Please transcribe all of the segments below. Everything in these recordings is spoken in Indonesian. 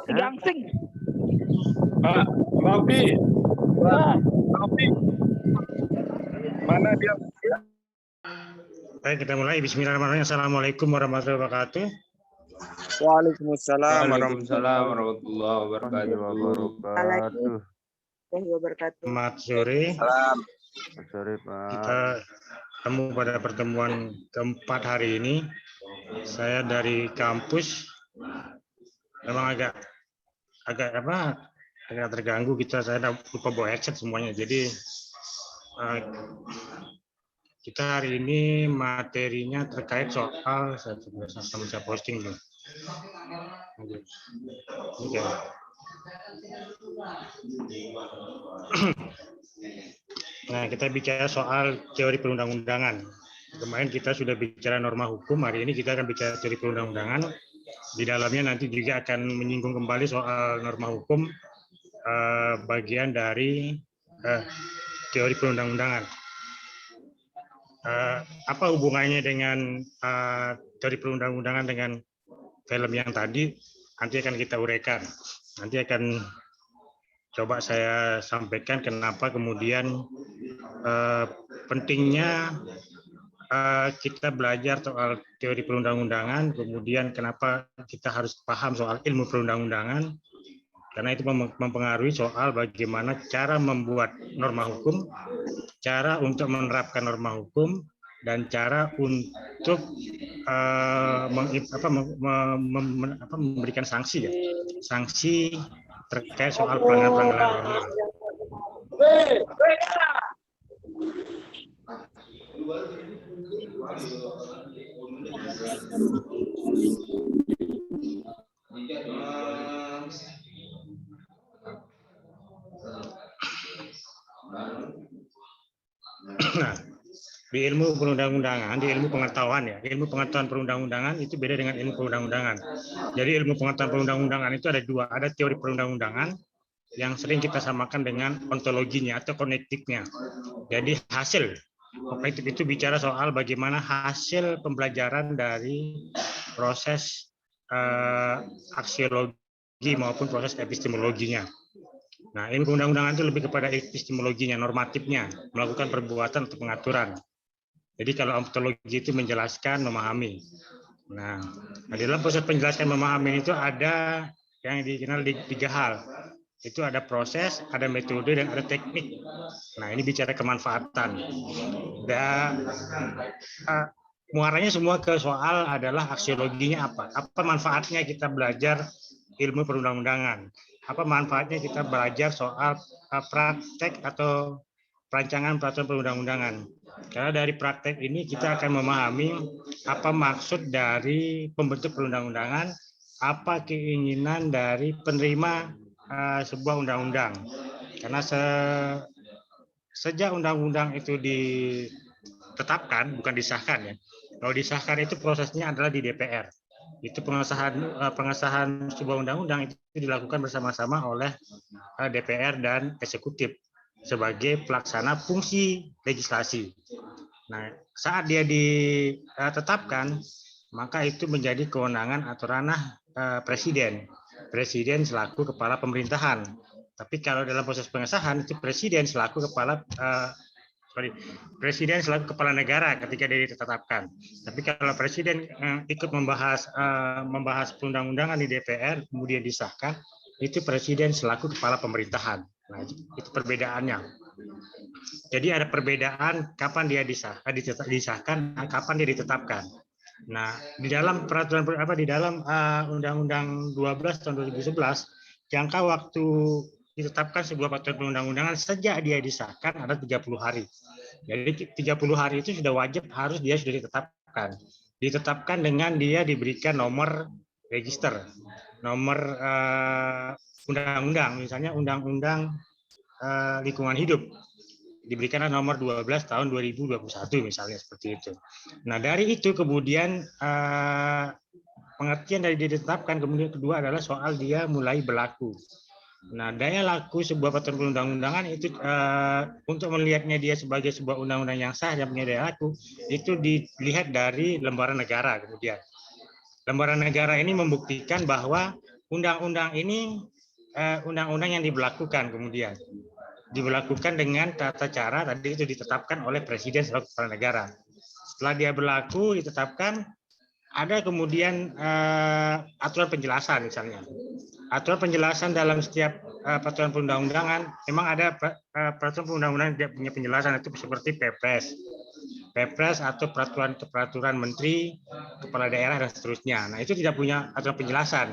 Gangsing. Pak Robi. Pak Robi. Mana dia? Baik, kita mulai. Bismillahirrahmanirrahim. Assalamualaikum warahmatullahi wabarakatuh. Waalaikumsalam warahmatullahi wabarakatuh. Selamat sore. Selamat sore, Pak. Kita ketemu pada pertemuan keempat hari ini. Saya dari kampus. Memang agak terganggu kita. Saya lupa bawa headset semuanya. Jadi kita hari ini materinya terkait soal saya posting dulu. Oke. Nah, kita bicara soal teori perundang-undangan. Kemarin kita sudah bicara norma hukum, hari ini kita akan bicara teori perundang-undangan. Di dalamnya nanti juga akan menyinggung kembali soal norma hukum, bagian dari teori perundang-undangan. Apa hubungannya dengan teori perundang-undangan dengan film yang tadi? Nanti akan kita uraikan. Nanti akan coba saya sampaikan kenapa kemudian pentingnya kita belajar soal teori perundang-undangan, kemudian kenapa kita harus paham soal ilmu perundang-undangan, karena itu mempengaruhi soal bagaimana cara membuat norma hukum, cara untuk menerapkan norma hukum, dan cara untuk memberikan sanksi, ya, sanksi terkait soal pelanggaran norma. Nah, di ilmu perundang-undangan, di ilmu pengetahuan, ya, ilmu pengetahuan perundang-undangan itu beda dengan ilmu perundang-undangan. Jadi ilmu pengetahuan perundang-undangan itu ada dua, ada teori perundang-undangan yang sering kita samakan dengan ontologinya atau konektiknya. Jadi hasil konektik itu bicara soal bagaimana hasil pembelajaran dari proses aksiologi maupun proses epistemologinya. Nah, ilmu perundang-undangan itu lebih kepada epistemologinya, normatifnya, melakukan perbuatan atau pengaturan. Jadi kalau ontologi itu menjelaskan, memahami. Nah, di dalam proses penjelasan memahami itu ada yang dikenal di tiga hal. Itu ada proses, ada metode, dan ada teknik. Nah, ini bicara kemanfaatan. Dan muaranya semua ke soal adalah aksiologinya apa. Apa manfaatnya kita belajar ilmu perundang-undangan? Apa manfaatnya kita belajar soal praktek atau perancangan peraturan perundang-undangan? Karena dari praktek ini kita akan memahami apa maksud dari pembentuk perundang-undangan, apa keinginan dari penerima sebuah undang-undang. Karena sejak undang-undang itu ditetapkan, bukan disahkan, ya. Kalau disahkan itu prosesnya adalah di DPR. Itu pengesahan sebuah undang-undang itu dilakukan bersama-sama oleh DPR dan eksekutif sebagai pelaksana fungsi legislasi. Nah, saat dia ditetapkan, maka itu menjadi kewenangan atau ranah presiden. Presiden selaku kepala pemerintahan. Tapi kalau dalam proses pengesahan itu presiden selaku Presiden selaku kepala negara ketika dia ditetapkan. Tapi kalau presiden ikut membahas perundang-undangan di DPR kemudian disahkan, itu presiden selaku kepala pemerintahan. Nah, itu perbedaannya. Jadi ada perbedaan kapan dia disahkan dan kapan dia ditetapkan. Nah, di dalam peraturan di dalam Undang-Undang 12 tahun 2011, jangka waktu ditetapkan sebuah peraturan perundang-undangan sejak dia disahkan ada 30 hari. Jadi 30 hari itu sudah wajib dia sudah ditetapkan. Ditetapkan dengan dia diberikan nomor register, nomor undang-undang, misalnya Undang-Undang Lingkungan Hidup. Diberikan nomor 12 tahun 2021 misalnya seperti itu. Nah, dari itu kemudian pengertian dari ditetapkan, kemudian kedua adalah soal dia mulai berlaku. Nah, daya laku sebuah peraturan perundang-undangan itu untuk melihatnya dia sebagai sebuah undang-undang yang sah dan punya daya laku itu dilihat dari lembaran negara. Kemudian lembaran negara ini membuktikan bahwa undang-undang ini undang-undang yang diberlakukan kemudian diberlakukan dengan tata cara tadi itu ditetapkan oleh Presiden selaku kepala negara. Setelah dia berlaku ditetapkan, ada kemudian aturan penjelasan misalnya. Aturan penjelasan dalam setiap peraturan perundang-undangan, memang ada peraturan perundang-undangan yang punya penjelasan itu seperti Perpres atau peraturan menteri, kepala daerah dan seterusnya. Nah itu tidak punya aturan penjelasan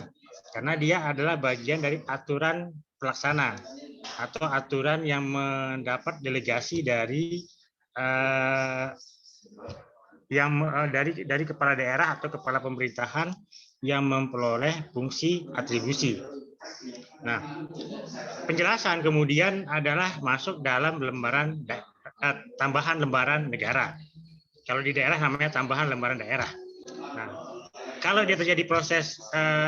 karena dia adalah bagian dari aturan pelaksana atau aturan yang mendapat delegasi dari dari kepala daerah atau kepala pemerintahan yang memperoleh fungsi atribusi. Nah, penjelasan kemudian adalah masuk dalam lembaran tambahan lembaran negara. Kalau di daerah namanya tambahan lembaran daerah. Nah, kalau dia terjadi proses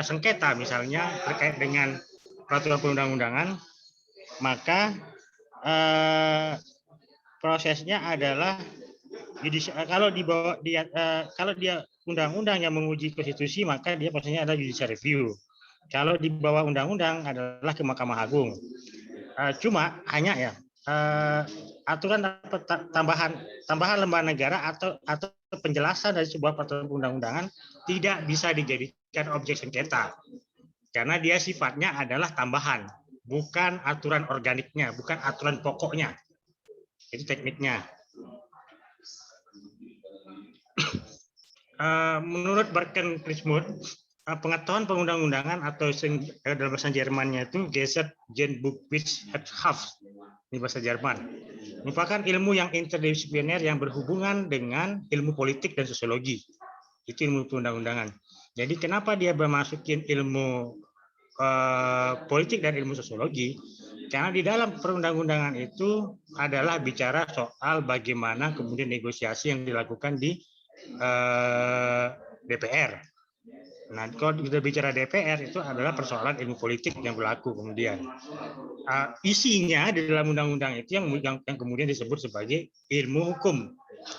sengketa misalnya terkait dengan peraturan perundang-undangan, maka prosesnya adalah kalau dia undang-undang yang menguji konstitusi, maka dia prosesnya adalah judicial review. Kalau di bawah undang-undang adalah ke Mahkamah Agung. Cuma hanya ya aturan tambahan lembaga negara atau penjelasan dari sebuah peraturan undang-undangan tidak bisa dijadikan objek sengketa karena dia sifatnya adalah tambahan, bukan aturan organiknya, bukan aturan pokoknya. Itu tekniknya. Menurut Berken-Christmuth, pengetahuan perundang-undangan atau dalam bahasa Jermannya itu Gesetzgebungswissenschaft, ini bahasa Jerman, merupakan ilmu yang interdisipliner yang berhubungan dengan ilmu politik dan sosiologi. Itu ilmu perundang-undangan. Jadi kenapa dia memasukin ilmu politik dan ilmu sosiologi? Karena di dalam perundang-undangan itu adalah bicara soal bagaimana kemudian negosiasi yang dilakukan di DPR. Nah, kalau kita bicara DPR itu adalah persoalan ilmu politik yang berlaku kemudian. Isinya di dalam undang-undang itu yang kemudian disebut sebagai ilmu hukum.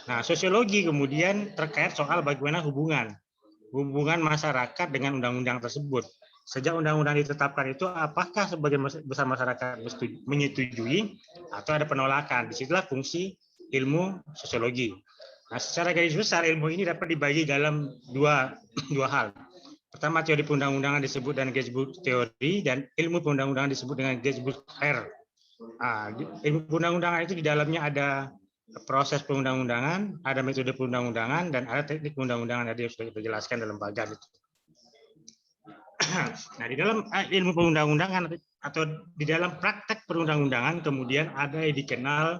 Nah, sosiologi kemudian terkait soal bagaimana hubungan masyarakat dengan undang-undang tersebut. Sejak undang-undang ditetapkan itu, apakah sebagian besar masyarakat menyetujui atau ada penolakan? Disitulah fungsi ilmu sosiologi. Nah, secara garis besar ilmu ini dapat dibagi dalam dua hal. Pertama, teori perundang-undangan disebut dengan Gesetzbuch teori, dan ilmu perundang-undangan disebut dengan Gesetzbuch ilmu perundang-undangan itu di dalamnya ada proses perundang-undangan, ada metode perundang-undangan, dan ada teknik perundang-undangan yang sudah kita jelaskan dalam bagan itu. Nah, di dalam ilmu perundang-undangan atau di dalam praktek perundang-undangan kemudian ada yang dikenal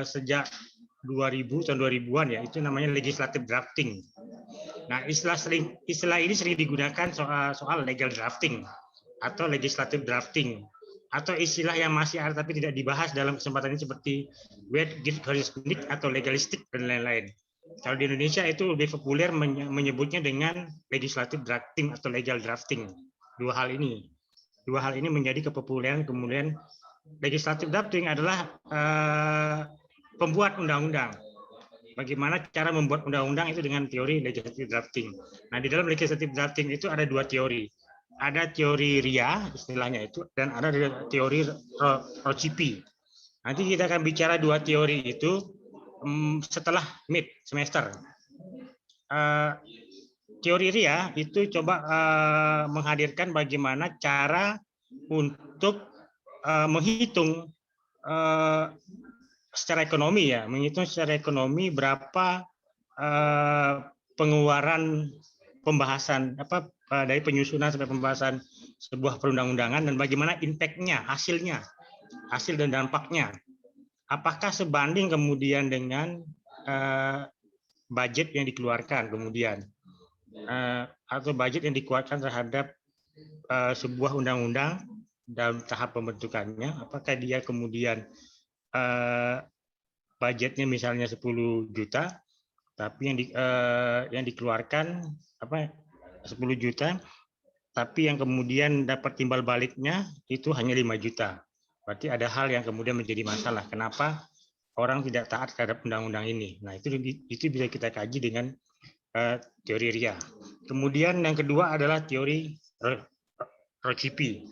sejak 2000 tahun 2000-an ya, itu namanya legislative drafting. Nah, istilah ini sering digunakan soal legal drafting atau legislative drafting, atau istilah yang masih ada tapi tidak dibahas dalam kesempatan ini seperti wetgiftsrechtlich atau legalistik dan lain-lain. Kalau di Indonesia itu lebih populer menyebutnya dengan legislative drafting atau legal drafting. Dua hal ini menjadi kepopuleran. Kemudian legislative drafting adalah pembuat undang-undang. Bagaimana cara membuat undang-undang itu dengan teori legislative drafting. Nah, di dalam legislative drafting itu ada dua teori. Ada teori RIA, istilahnya itu, dan ada teori Rocipi. Nanti kita akan bicara dua teori itu setelah mid semester. Teori RIA itu coba menghadirkan bagaimana cara untuk menghitung secara ekonomi ya, menghitung secara ekonomi berapa pengeluaran pembahasan dari penyusunan sampai pembahasan sebuah perundang-undangan dan bagaimana impact-nya, hasil dan dampaknya. Apakah sebanding kemudian dengan budget yang dikeluarkan kemudian atau budget yang dikeluarkan terhadap sebuah undang-undang dalam tahap pembentukannya, apakah dia kemudian budgetnya misalnya 10 juta, tapi yang dikeluarkan 10 juta, tapi yang kemudian dapat timbal baliknya itu hanya 5 juta. Berarti ada hal yang kemudian menjadi masalah. Kenapa orang tidak taat terhadap undang-undang ini? Nah, itu bisa kita kaji dengan teori RIA. Kemudian yang kedua adalah teori Rocipi.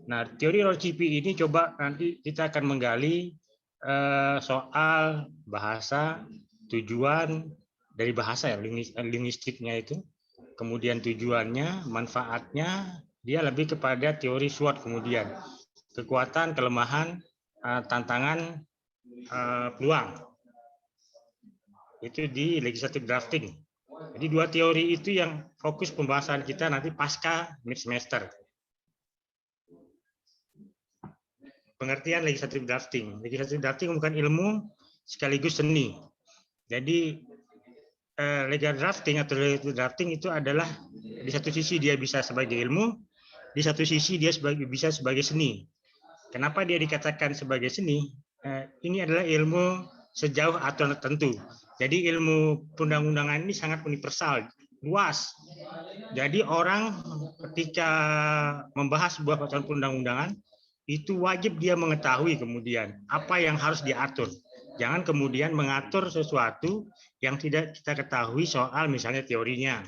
Nah, teori Rocipi ini coba nanti kita akan menggali soal bahasa, tujuan dari bahasa ya, linguistiknya itu, kemudian tujuannya, manfaatnya, dia lebih kepada teori SWOT kemudian, kekuatan, kelemahan, tantangan, peluang. Itu di legislative drafting. Jadi dua teori itu yang fokus pembahasan kita nanti pasca mid semester. Pengertian legislative drafting. Legislative drafting bukan ilmu sekaligus seni. Jadi legal drafting atau legislative drafting itu adalah di satu sisi dia bisa sebagai ilmu, di satu sisi dia bisa sebagai seni. Kenapa dia dikatakan sebagai seni? Ini adalah ilmu sejauh aturan tertentu. Jadi ilmu perundang-undangan ini sangat universal, luas. Jadi orang ketika membahas sebuah peraturan perundang-undangan itu wajib dia mengetahui kemudian apa yang harus diatur. Jangan kemudian mengatur sesuatu yang tidak kita ketahui soal misalnya teorinya.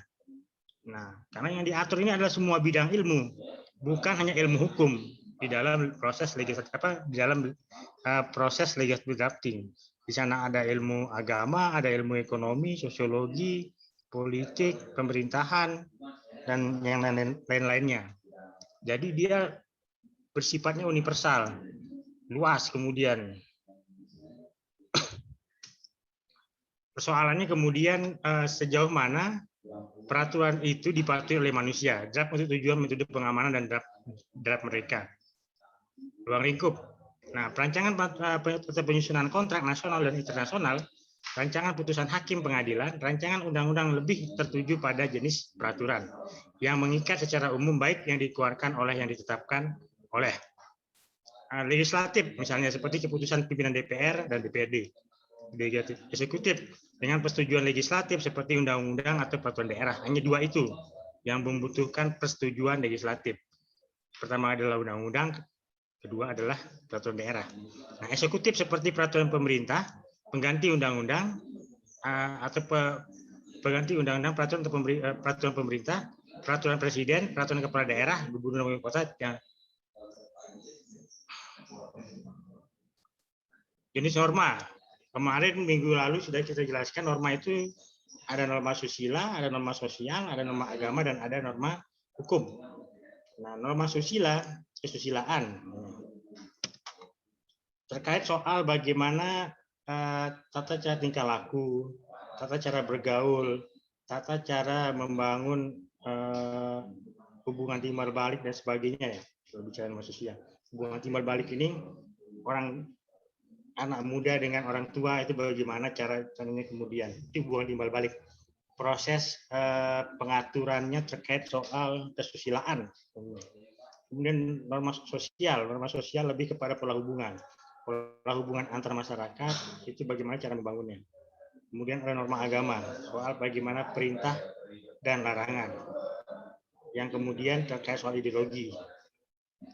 Nah, karena yang diatur ini adalah semua bidang ilmu, bukan hanya ilmu hukum di dalam proses legislatif proses legislative drafting. Di sana ada ilmu agama, ada ilmu ekonomi, sosiologi, politik, pemerintahan, dan yang lain-lainnya. Jadi dia bersifatnya universal, luas kemudian. Persoalannya kemudian sejauh mana peraturan itu dipatuhi oleh manusia. Draft untuk tujuan metode pengamanan dan draft mereka. Ruang lingkup. Nah, perancangan penyusunan kontrak nasional dan internasional, rancangan putusan hakim pengadilan, rancangan undang-undang lebih tertuju pada jenis peraturan yang mengikat secara umum baik yang dikeluarkan oleh yang ditetapkan oleh legislatif, misalnya seperti keputusan pimpinan DPR dan DPRD. Eksekutif dengan persetujuan legislatif seperti undang-undang atau peraturan daerah. Hanya dua itu yang membutuhkan persetujuan legislatif. Pertama adalah undang-undang, kedua adalah peraturan daerah. Nah, eksekutif seperti peraturan pemerintah, pengganti undang-undang atau pengganti undang-undang, peraturan pemerintah, peraturan presiden, peraturan kepala daerah, gubernur dan wali kota. Jenis norma. Kemarin minggu lalu sudah kita jelaskan norma itu ada norma susila, ada norma sosial, ada norma agama, dan ada norma hukum. Nah, norma susila, kesusilaan. Terkait soal bagaimana tata cara tingkah laku, tata cara bergaul, tata cara membangun hubungan timbal balik dan sebagainya ya. Kalau bicara norma sosial, hubungan timbal balik ini anak muda dengan orang tua itu bagaimana caranya kemudian itu hubungan timbal balik. Proses pengaturannya terkait soal kesusilaan. Kemudian norma sosial lebih kepada pola hubungan antar masyarakat, itu bagaimana cara membangunnya. Kemudian ada norma agama, soal bagaimana perintah dan larangan. Yang kemudian terkait soal ideologi.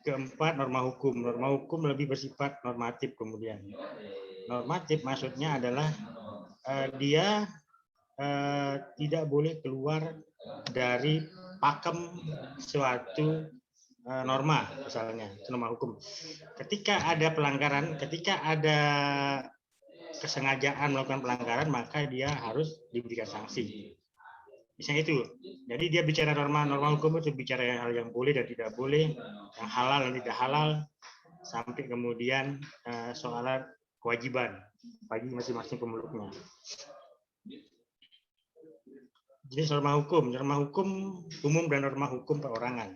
Keempat, norma hukum lebih bersifat normatif kemudian. Normatif maksudnya adalah dia tidak boleh keluar dari pakem suatu norma, misalnya norma hukum. Ketika ada pelanggaran, ketika ada kesengajaan melakukan pelanggaran, maka dia harus diberikan sanksi. Misalnya itu. Jadi dia bicara norma hukum itu bicara hal yang boleh dan tidak boleh, yang halal dan tidak halal, sampai kemudian soal kewajiban bagi masing-masing pemeluknya. Jadi norma hukum umum dan norma hukum perorangan.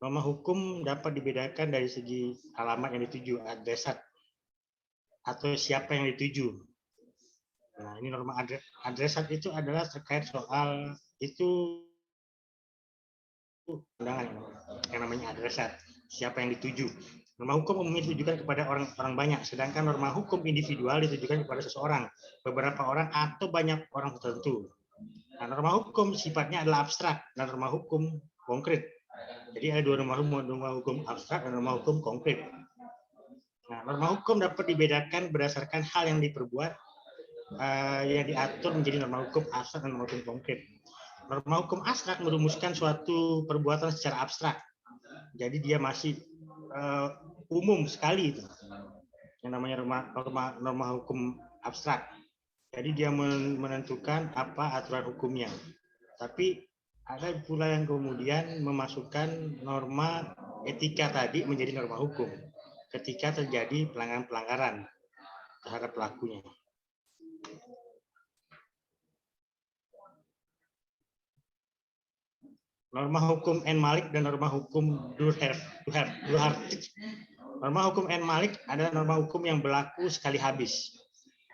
Norma hukum dapat dibedakan dari segi alamat yang dituju, adresat, atau siapa yang dituju. Nah, ini norma adresat itu adalah terkait soal itu undangan yang namanya adresat, siapa yang dituju. Norma hukum umumnya ditujukan kepada orang banyak, sedangkan norma hukum individual ditujukan kepada seseorang, beberapa orang atau banyak orang tertentu. Nah, norma hukum sifatnya adalah abstrak dan norma hukum konkret. Jadi ada dua norma hukum abstrak dan norma hukum konkret. Nah, norma hukum dapat dibedakan berdasarkan hal yang diperbuat, yang diatur menjadi norma hukum abstrak dan norma hukum konkret. Norma hukum abstrak merumuskan suatu perbuatan secara abstrak. Jadi dia masih umum sekali itu. Yang namanya norma hukum abstrak. Jadi dia menentukan apa aturan hukumnya. Tapi ada pula yang kemudian memasukkan norma etika tadi menjadi norma hukum ketika terjadi pelanggaran terhadap pelakunya. Norma hukum N. Malik dan norma hukum Durkheim. Norma hukum N. Malik adalah norma hukum yang berlaku sekali habis.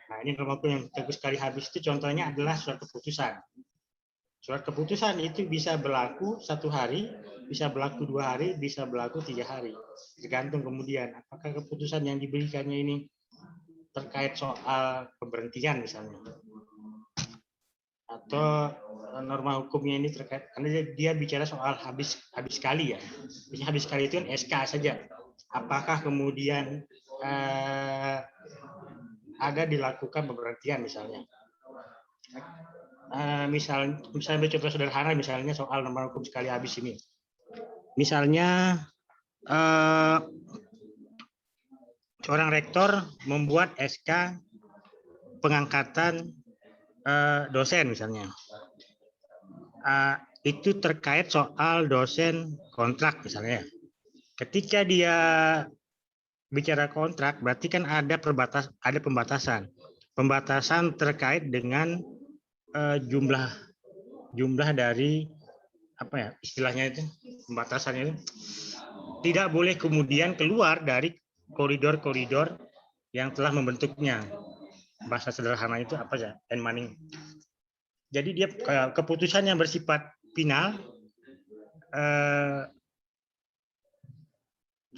Nah, ini norma hukum yang berlaku sekali habis itu contohnya adalah surat keputusan. Surat keputusan itu bisa berlaku 1 hari, bisa berlaku 2 hari, bisa berlaku 3 hari. Tergantung kemudian apakah keputusan yang diberikannya ini terkait soal pemberhentian misalnya. Atau norma hukumnya ini terkait karena dia bicara soal habis sekali ya. Biasanya habis sekali itu kan SK saja. Apakah kemudian ada dilakukan pemberhentian misalnya. Misalnya contoh sederhana misalnya soal norma hukum sekali habis ini. Misalnya seorang rektor membuat SK pengangkatan dosen misalnya. Itu terkait soal dosen kontrak misalnya. Ketika dia bicara kontrak berarti kan ada pembatasan. Pembatasan terkait dengan jumlah dari apa ya istilahnya itu pembatasannya itu tidak boleh kemudian keluar dari koridor-koridor yang telah membentuknya. Bahasa sederhana itu apa ya? Enmaning. Jadi dia keputusan yang bersifat final,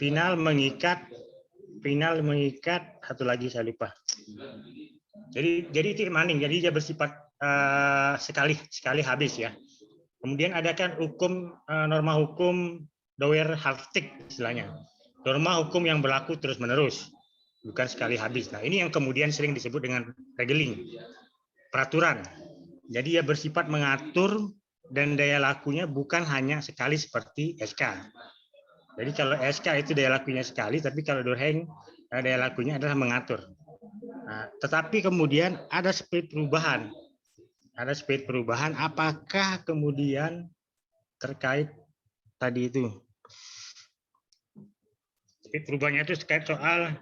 final mengikat satu lagi saya lupa. Jadi itu enmaning. Jadi dia bersifat sekali habis ya. Kemudian ada kan norma hukum Dauerhaftig istilahnya. Norma hukum yang berlaku terus-menerus, bukan sekali habis. Nah, ini yang kemudian sering disebut dengan regeling, peraturan. Jadi ia bersifat mengatur dan daya lakunya bukan hanya sekali seperti SK. Jadi kalau SK itu daya lakunya sekali, tapi kalau Durkheim daya lakunya adalah mengatur. Nah, tetapi kemudian ada speed perubahan. Ada speed perubahan, apakah kemudian terkait tadi itu? Speed perubahannya itu terkait soal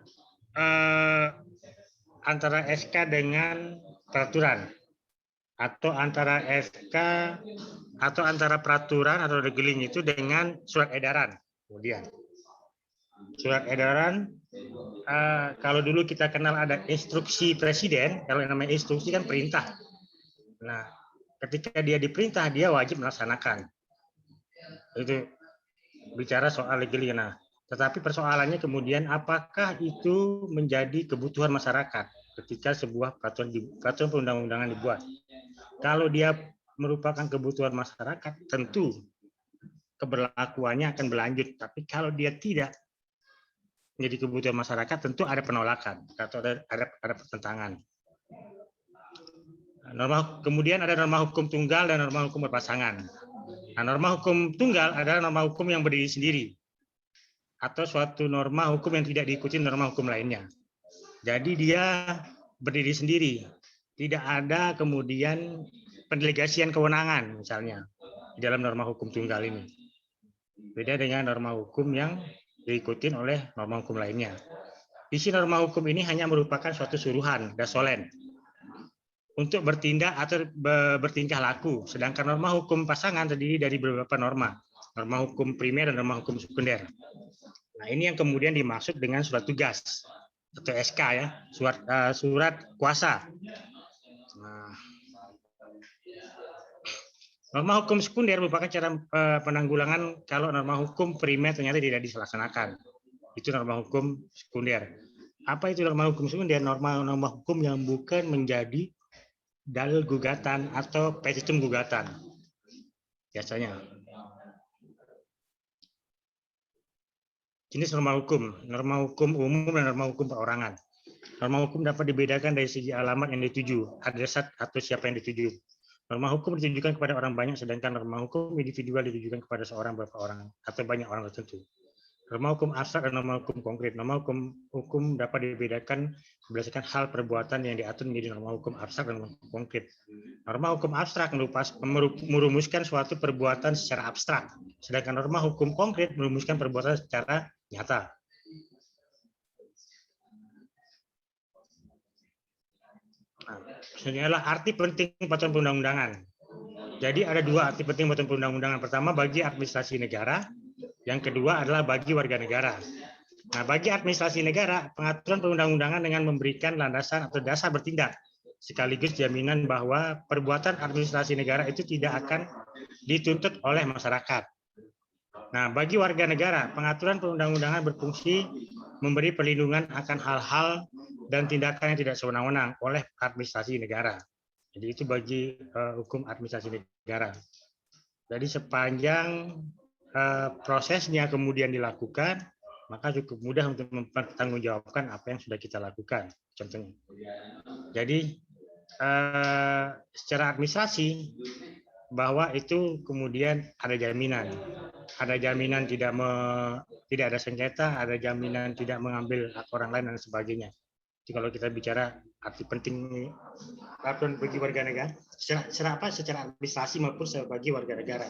antara SK dengan peraturan. Atau antara SK atau antara peraturan atau regeling itu dengan surat edaran. Kemudian surat edaran kalau dulu kita kenal ada instruksi presiden, kalau yang namanya instruksi kan perintah. Nah, ketika dia diperintah dia wajib melaksanakan. Itu bicara soal regeling. Nah, tetapi persoalannya kemudian apakah itu menjadi kebutuhan masyarakat ketika sebuah peraturan perundang-undangan dibuat. Kalau dia merupakan kebutuhan masyarakat, tentu keberlakuannya akan berlanjut. Tapi kalau dia tidak menjadi kebutuhan masyarakat, tentu ada penolakan atau ada pertentangan. Kemudian ada norma hukum tunggal dan norma hukum berpasangan. Nah, norma hukum tunggal adalah norma hukum yang berdiri sendiri atau suatu norma hukum yang tidak diikuti norma hukum lainnya. Jadi dia berdiri sendiri. Tidak ada kemudian pendelegasian kewenangan misalnya di dalam norma hukum tunggal ini. Beda dengan norma hukum yang diikuti oleh norma hukum lainnya. Isi norma hukum ini hanya merupakan suatu suruhan, dasolen, untuk bertindak atau bertingkah laku. Sedangkan norma hukum pasangan terdiri dari beberapa norma. Norma hukum primer dan norma hukum sekunder. Nah, ini yang kemudian dimaksud dengan surat tugas atau SK ya, surat kuasa. Nah, norma hukum sekunder merupakan cara penanggulangan kalau norma hukum primer ternyata tidak dilaksanakan. Itu norma hukum sekunder. Apa itu norma hukum sekunder? Norma hukum yang bukan menjadi dalil gugatan atau petitum gugatan. Biasanya. Jenis norma hukum umum dan norma hukum perorangan. Norma hukum dapat dibedakan dari segi alamat yang dituju, adresat atau siapa yang dituju. Norma hukum ditujukan kepada orang banyak, sedangkan norma hukum individual ditujukan kepada seorang, beberapa orang, atau banyak orang tertentu. Norma hukum abstrak dan norma hukum konkret. Norma hukum dapat dibedakan berdasarkan hal perbuatan yang diatur menjadi norma hukum abstrak dan norma hukum konkret. Norma hukum abstrak merumuskan suatu perbuatan secara abstrak, sedangkan norma hukum konkret merumuskan perbuatan secara nyata. Nah, ini adalah arti penting peraturan perundang-undangan. Jadi ada dua arti penting peraturan perundang-undangan. Pertama bagi administrasi negara, yang kedua adalah bagi warga negara. Nah, bagi administrasi negara, pengaturan perundang-undangan dengan memberikan landasan atau dasar bertindak, sekaligus jaminan bahwa perbuatan administrasi negara itu tidak akan dituntut oleh masyarakat. Nah, bagi warga negara, pengaturan perundang-undangan berfungsi memberi perlindungan akan hal-hal dan tindakan yang tidak sewenang-wenang oleh administrasi negara. Jadi itu bagi hukum administrasi negara. Jadi sepanjang prosesnya kemudian dilakukan, maka cukup mudah untuk mempertanggungjawabkan apa yang sudah kita lakukan. Contohnya. Jadi secara administrasi bahwa itu kemudian ada jaminan tidak ada sengketa, ada jaminan tidak mengambil hak orang lain dan sebagainya. Jadi kalau kita bicara arti penting peraturan bagi warga negara, secara administrasi maupun bagi warga negara.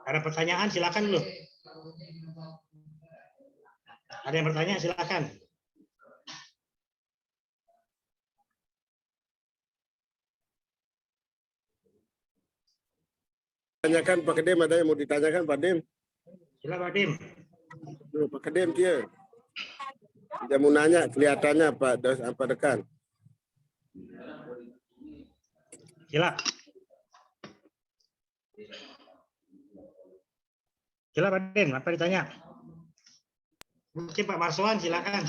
Ada pertanyaan silakan dulu. Ada yang bertanya silakan. Tanyakan Pak Kedem, ada yang mau ditanyakan Pak Dem? Silakan Pak Dim. Pak Kedem dia. Dia mau nanya kelihatannya Pak Dekan. Silakan. Silakan Pak Dim, apa ditanya? Mungkin Pak Marswan silakan.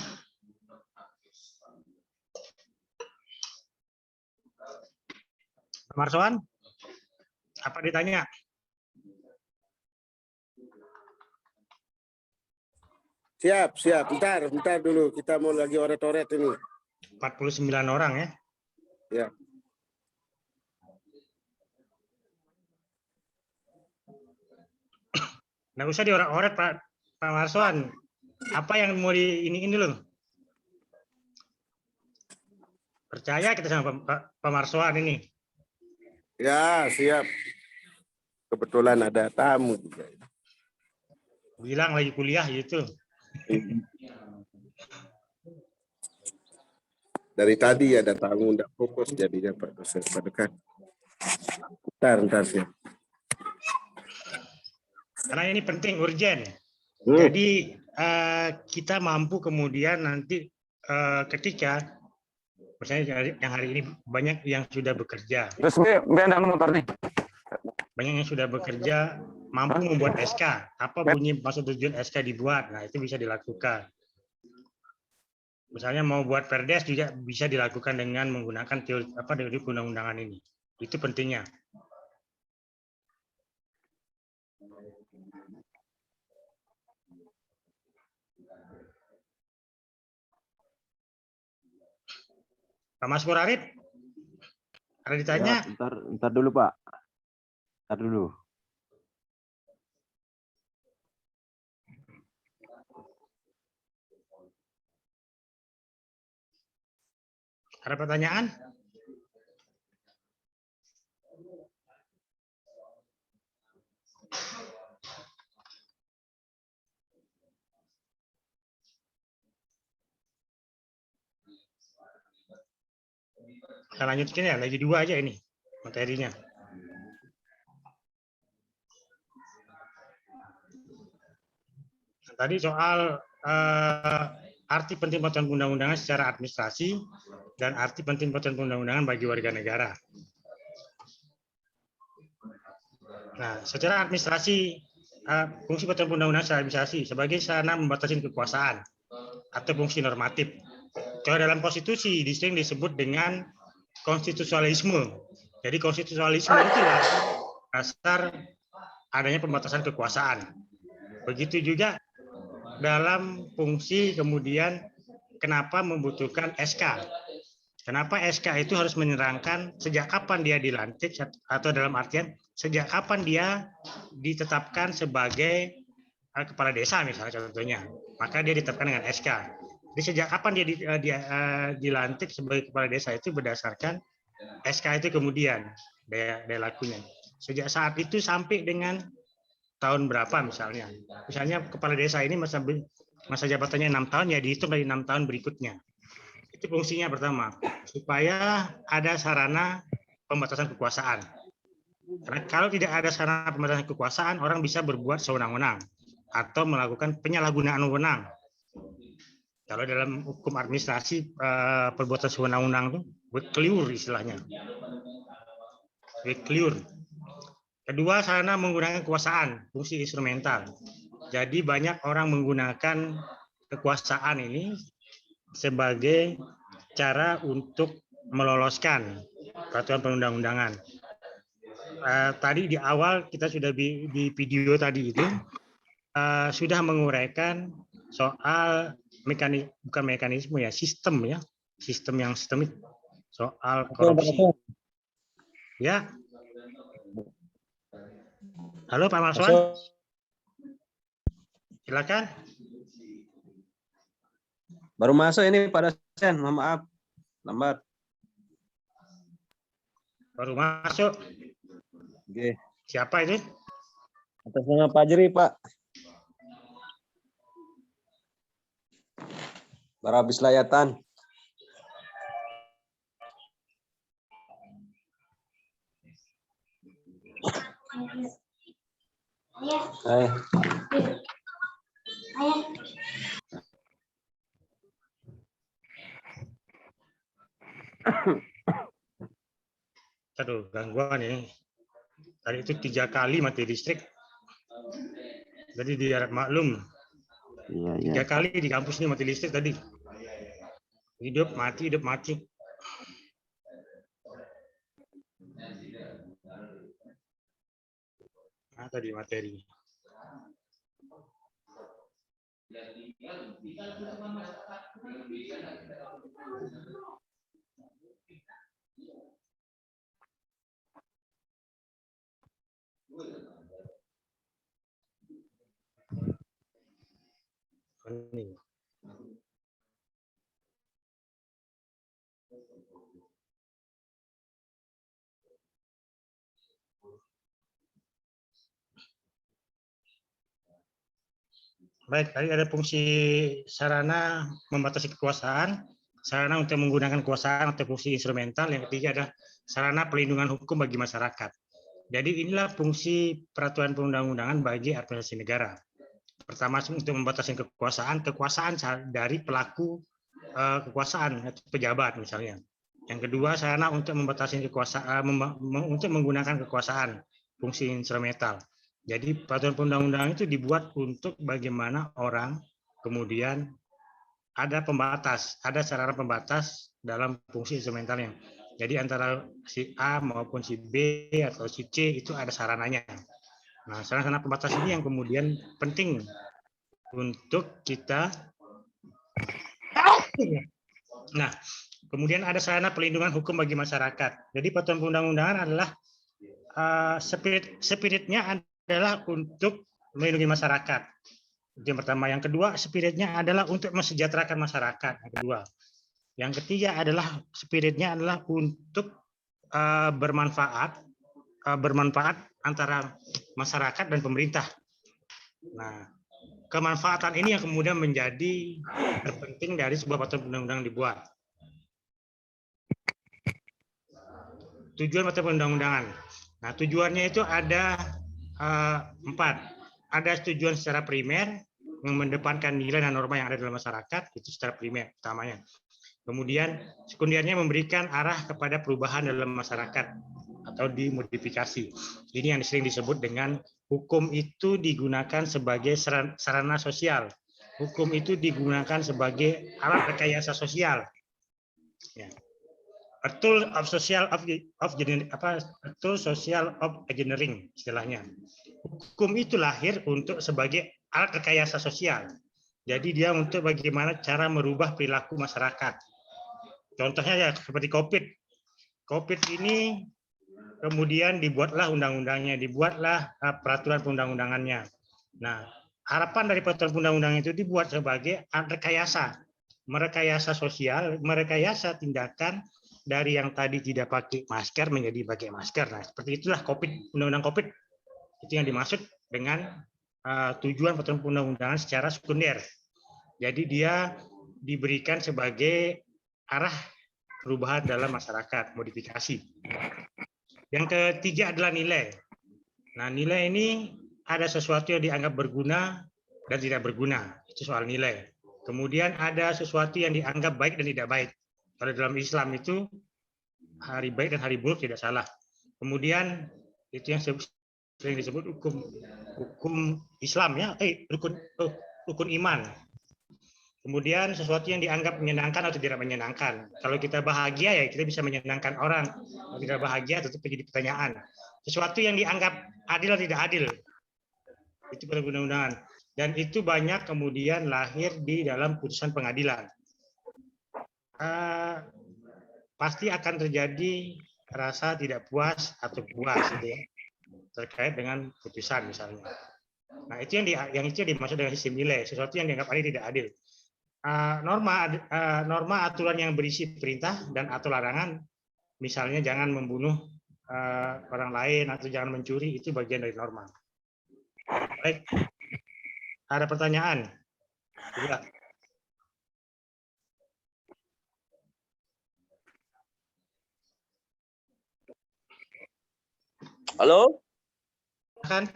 Pak Marswan, apa ditanya? Siap. Bentar dulu. Kita mau lagi oret-oret ini. 49 orang ya. Ya. Nggak usah dioret-oret Pak Marswan. Apa yang mau ini dulu? Percaya kita sama Pak Marswan ini. Ya, siap. Kebetulan ada tamu juga. Bilang lagi kuliah gitu. Dari tadi ada tamu tidak fokus jadinya Pak dosen Pak Dekan. Bentar siap. Karena ini penting, urgen. Jadi kita mampu kemudian nanti ketika misalnya yang hari ini banyak yang sudah bekerja. Terus motor nih. Banyak yang sudah bekerja mampu membuat SK. Apa bunyi maksud tujuan SK dibuat? Nah, itu bisa dilakukan. Misalnya mau buat Perdes juga bisa dilakukan dengan menggunakan teori undang-undangan ini. Itu pentingnya. Pak Mas Arif, ada ditanya? Ya, bentar dulu Pak. Bentar dulu. Ada pertanyaan? Kita lanjutkan ya, lagi 2 aja ini materinya. Tadi soal arti penting peraturan undang-undangan secara administrasi dan arti penting peraturan undang-undangan bagi warga negara. Nah, secara administrasi, fungsi peraturan undang-undangan secara administrasi sebagai sarana membatasi kekuasaan atau fungsi normatif. Kalau dalam konstitusi sering disebut dengan konstitusionalisme. Jadi konstitusionalisme itu dasar adanya pembatasan kekuasaan. Begitu juga dalam fungsi kemudian kenapa membutuhkan SK. Kenapa SK itu harus menerangkan sejak kapan dia dilantik, atau dalam artian sejak kapan dia ditetapkan sebagai kepala desa misalnya contohnya, maka dia ditetapkan dengan SK. Jadi sejak kapan dia dilantik sebagai kepala desa itu berdasarkan SK itu kemudian daya lakunya. Sejak saat itu sampai dengan tahun berapa misalnya. Misalnya kepala desa ini masa jabatannya 6 tahun, ya dihitung dari 6 tahun berikutnya. Itu fungsinya pertama, supaya ada sarana pembatasan kekuasaan. Karena kalau tidak ada sarana pembatasan kekuasaan, orang bisa berbuat sewenang-wenang atau melakukan penyalahgunaan wewenang. Kalau dalam hukum administrasi, perbuatan sewenang-wenang itu berkeliur istilahnya. Berkeliur. Kedua, sarana menggunakan kekuasaan, fungsi instrumental. Jadi banyak orang menggunakan kekuasaan ini sebagai cara untuk meloloskan peraturan perundang-undangan. Tadi di awal kita sudah di video tadi itu sudah menguraikan soal bukan mekanisme ya, sistem yang sistemik soal korupsi. Ya. Halo Pak Maswan. Silakan. Baru masuk ini Pak dosen, mohon maaf, lambat. Baru masuk. Oke. Siapa itu? Atas nama Pak Jeri, Pak. Baru habis layatan. Hai. Aduh, gangguan ini. Tadi itu 3 kali mati listrik. Jadi di harap maklum. Iya. 3 kali di kampus ini mati listrik tadi. Hidup mati. Nah, tadi materi. Ini. Baik, tadi ada fungsi sarana membatasi kekuasaan, sarana untuk menggunakan kekuasaan atau fungsi instrumental, yang ketiga adalah sarana pelindungan hukum bagi masyarakat. Jadi inilah fungsi peraturan perundang-undangan bagi administrasi negara. Pertama, untuk membatasi kekuasaan dari pelaku kekuasaan atau pejabat misalnya. Yang kedua, sarana untuk membatasi kekuasaan, untuk menggunakan kekuasaan, fungsi instrumental. Jadi peraturan perundang-undangan itu dibuat untuk bagaimana orang kemudian ada pembatas, ada sarana pembatas dalam fungsi instrumentalnya. Jadi antara si A maupun si B atau si C itu ada sarananya. Nah, sarana pembatas ini yang kemudian penting untuk kita. Nah, kemudian ada sarana pelindungan hukum bagi masyarakat. Jadi peraturan perundang-undangan adalah spiritnya adalah untuk melindungi masyarakat. Itu yang pertama. Yang kedua, spiritnya adalah untuk mesejahterakan masyarakat. Yang kedua. Yang ketiga adalah spiritnya adalah untuk bermanfaat antara masyarakat dan pemerintah. Nah, kemanfaatan ini yang kemudian menjadi terpenting dari sebuah peraturan perundang-undangan dibuat. Tujuan peraturan perundang-undangan. Nah, tujuannya itu ada 4. Ada tujuan secara primer yang mendepankan nilai dan norma yang ada dalam masyarakat, itu secara primer utamanya. Kemudian sekundernya memberikan arah kepada perubahan dalam masyarakat atau dimodifikasi. Ini yang sering disebut dengan hukum itu digunakan sebagai sarana sosial. Hukum itu digunakan sebagai alat rekayasa sosial. Ya. A tool of engineering istilahnya. Hukum itu lahir untuk sebagai alat rekayasa sosial. Jadi dia untuk bagaimana cara merubah perilaku masyarakat. Contohnya ya seperti COVID. COVID ini kemudian dibuatlah undang-undangnya, dibuatlah peraturan perundang-undangannya. Nah, harapan dari peraturan perundang-undangan itu dibuat sebagai merekayasa sosial, merekayasa tindakan dari yang tadi tidak pakai masker menjadi pakai masker. Nah, seperti itulah COVID, undang-undang COVID itu yang dimaksud dengan tujuan peraturan perundang-undangan secara sekunder. Jadi dia diberikan sebagai arah perubahan dalam masyarakat, modifikasi. Yang ketiga adalah nilai. Nah, nilai ini ada sesuatu yang dianggap berguna dan tidak berguna. Itu soal nilai. Kemudian ada sesuatu yang dianggap baik dan tidak baik. Kalau dalam Islam itu hari baik dan hari buruk tidak salah. Kemudian itu yang sering disebut hukum Islam ya, rukun iman. Kemudian sesuatu yang dianggap menyenangkan atau tidak menyenangkan. Kalau kita bahagia ya kita bisa menyenangkan orang. Kalau tidak bahagia tetap menjadi pertanyaan. Sesuatu yang dianggap adil atau tidak adil. Itu perundang-undangan. Dan itu banyak kemudian lahir di dalam putusan pengadilan. Pasti akan terjadi rasa tidak puas atau puas gitu ya, terkait dengan putusan misalnya. Nah itu yang itu dimaksud dengan sistem nilai, sesuatu yang dianggap adil tidak adil. Norma aturan yang berisi perintah dan atau larangan, misalnya jangan membunuh orang lain atau jangan mencuri, itu bagian dari norma. Baik, ada pertanyaan? Tidak. Halo? Kan?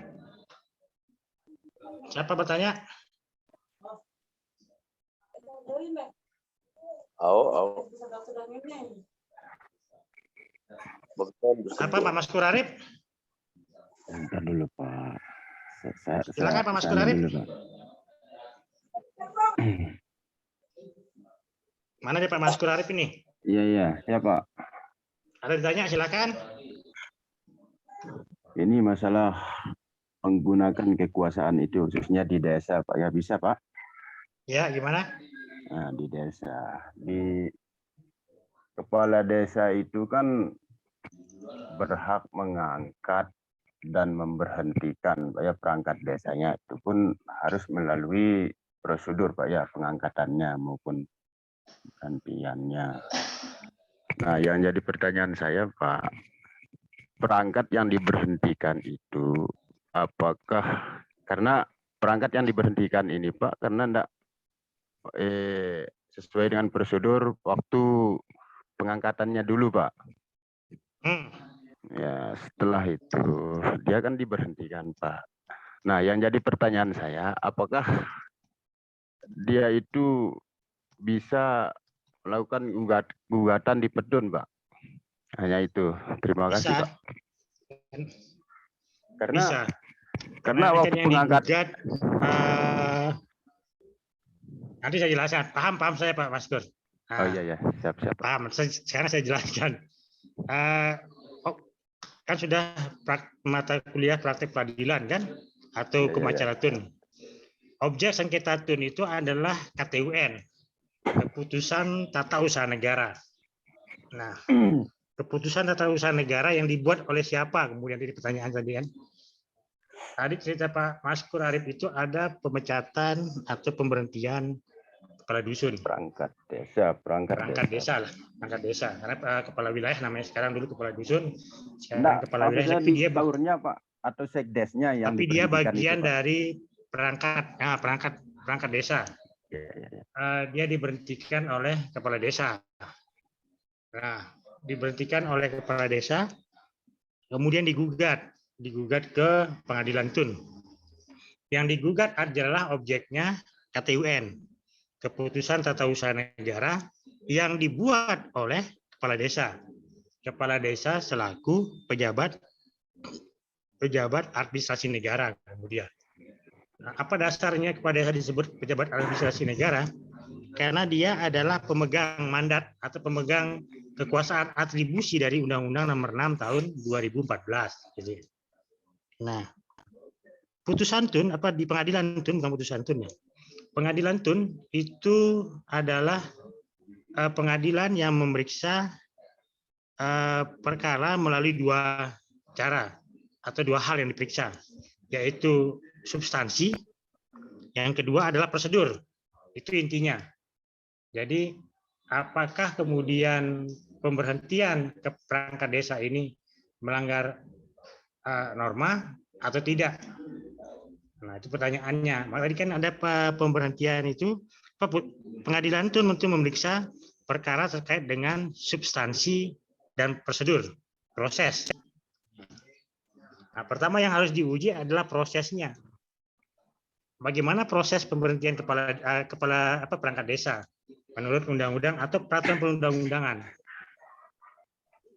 Siapa bertanya? Apa Pak Mas Kurarip? Bentar dulu Pak. Silakan Pak Mas Kurarip. Mana dia Pak Mas Kurarip ini? Iya, siapa? Ada ditanya, silakan. Ini masalah menggunakan kekuasaan itu khususnya di desa Pak, ya bisa Pak? Ya, gimana? Nah, di desa, di kepala desa itu kan berhak mengangkat dan memberhentikan Pak ya, perangkat desanya itu pun harus melalui prosedur Pak ya, pengangkatannya maupun gantiannya. Nah, yang jadi pertanyaan saya Pak, perangkat yang diberhentikan itu apakah karena perangkat yang diberhentikan ini Pak karena enggak sesuai dengan prosedur waktu pengangkatannya dulu Pak. Ya, setelah itu dia kan diberhentikan Pak. Nah, yang jadi pertanyaan saya, apakah dia itu bisa melakukan gugatan di Petun Pak? Hanya itu. Terima kasih Pak. Karena waktu pengangkat nanti saya jelaskan. Paham saya Pak Mas Gur. Oh iya, siap. Paham. Sekarang saya jelaskan. Kan sudah mata kuliah praktek peradilan kan, atau hukum acara tun. Objek sengketa tun itu adalah KTUN, keputusan tata usaha negara. Nah, keputusan tata usaha negara yang dibuat oleh siapa? Kemudian di pertanyaan tadi kan. Tadi cerita Pak Mas Kurarip itu ada pemecatan atau pemberhentian kepala dusun. Perangkat desa. Karena kepala wilayah namanya sekarang, dulu kepala dusun, sekarang kepala wilayah. Tapi dia Pak atau sekdesnya yang. Tapi dia bagian itu, dari perangkat desa. Dia diberhentikan oleh kepala desa. Nah, diberhentikan oleh kepala desa, kemudian digugat ke pengadilan tun. Yang digugat adalah objeknya KTUN, keputusan tata usaha negara yang dibuat oleh kepala desa. Kepala desa selaku pejabat administrasi negara kemudian. Nah, apa dasarnya kepala desa disebut pejabat administrasi negara? Karena dia adalah pemegang mandat atau pemegang kekuasaan atribusi dari Undang-Undang Nomor 6 Tahun 2014. Gitu. Nah, putusan tun di pengadilan tun, bukan putusan tun ya. Pengadilan tun itu adalah pengadilan yang memeriksa perkara melalui dua cara atau dua hal yang diperiksa, yaitu substansi, yang kedua adalah prosedur. Itu intinya. Jadi apakah kemudian pemberhentian ke perangkat desa ini melanggar norma atau tidak? Nah, itu pertanyaannya. Maka tadi kan ada pemberhentian itu, pengadilan itu untuk memeriksa perkara terkait dengan substansi dan prosedur, proses. Nah, pertama yang harus diuji adalah prosesnya. Bagaimana proses pemberhentian kepala perangkat desa menurut undang-undang atau peraturan perundang-undangan?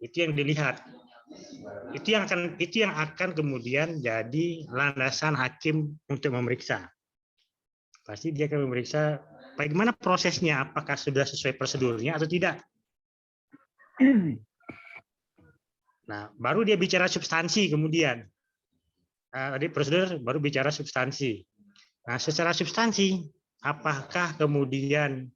Itu yang dilihat. Itu yang akan kemudian jadi landasan hakim untuk memeriksa. Pasti dia akan memeriksa bagaimana prosesnya, apakah sudah sesuai prosedurnya atau tidak. Nah, baru dia bicara substansi kemudian. Tadi prosedur, baru bicara substansi. Nah, secara substansi, apakah kemudian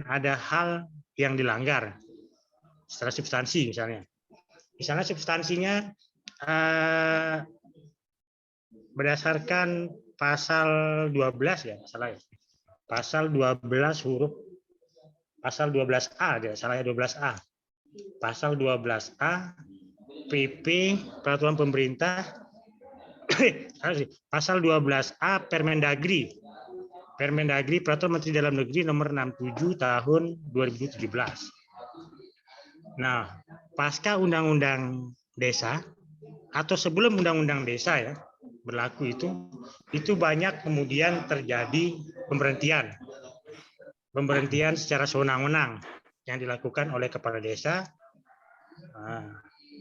ada hal yang dilanggar secara substansi misalnya? Misalnya substansinya berdasarkan pasal 12 ya, salah ya. Pasal 12 huruf pasal 12A ya, salah ya, 12A. Pasal 12A PP peraturan pemerintah pasal 12A Permendagri peraturan Menteri Dalam Negeri nomor 67 tahun 2017. Nah, pasca undang-undang desa atau sebelum undang-undang desa ya berlaku itu banyak kemudian terjadi pemberhentian secara sewenang-wenang yang dilakukan oleh kepala desa.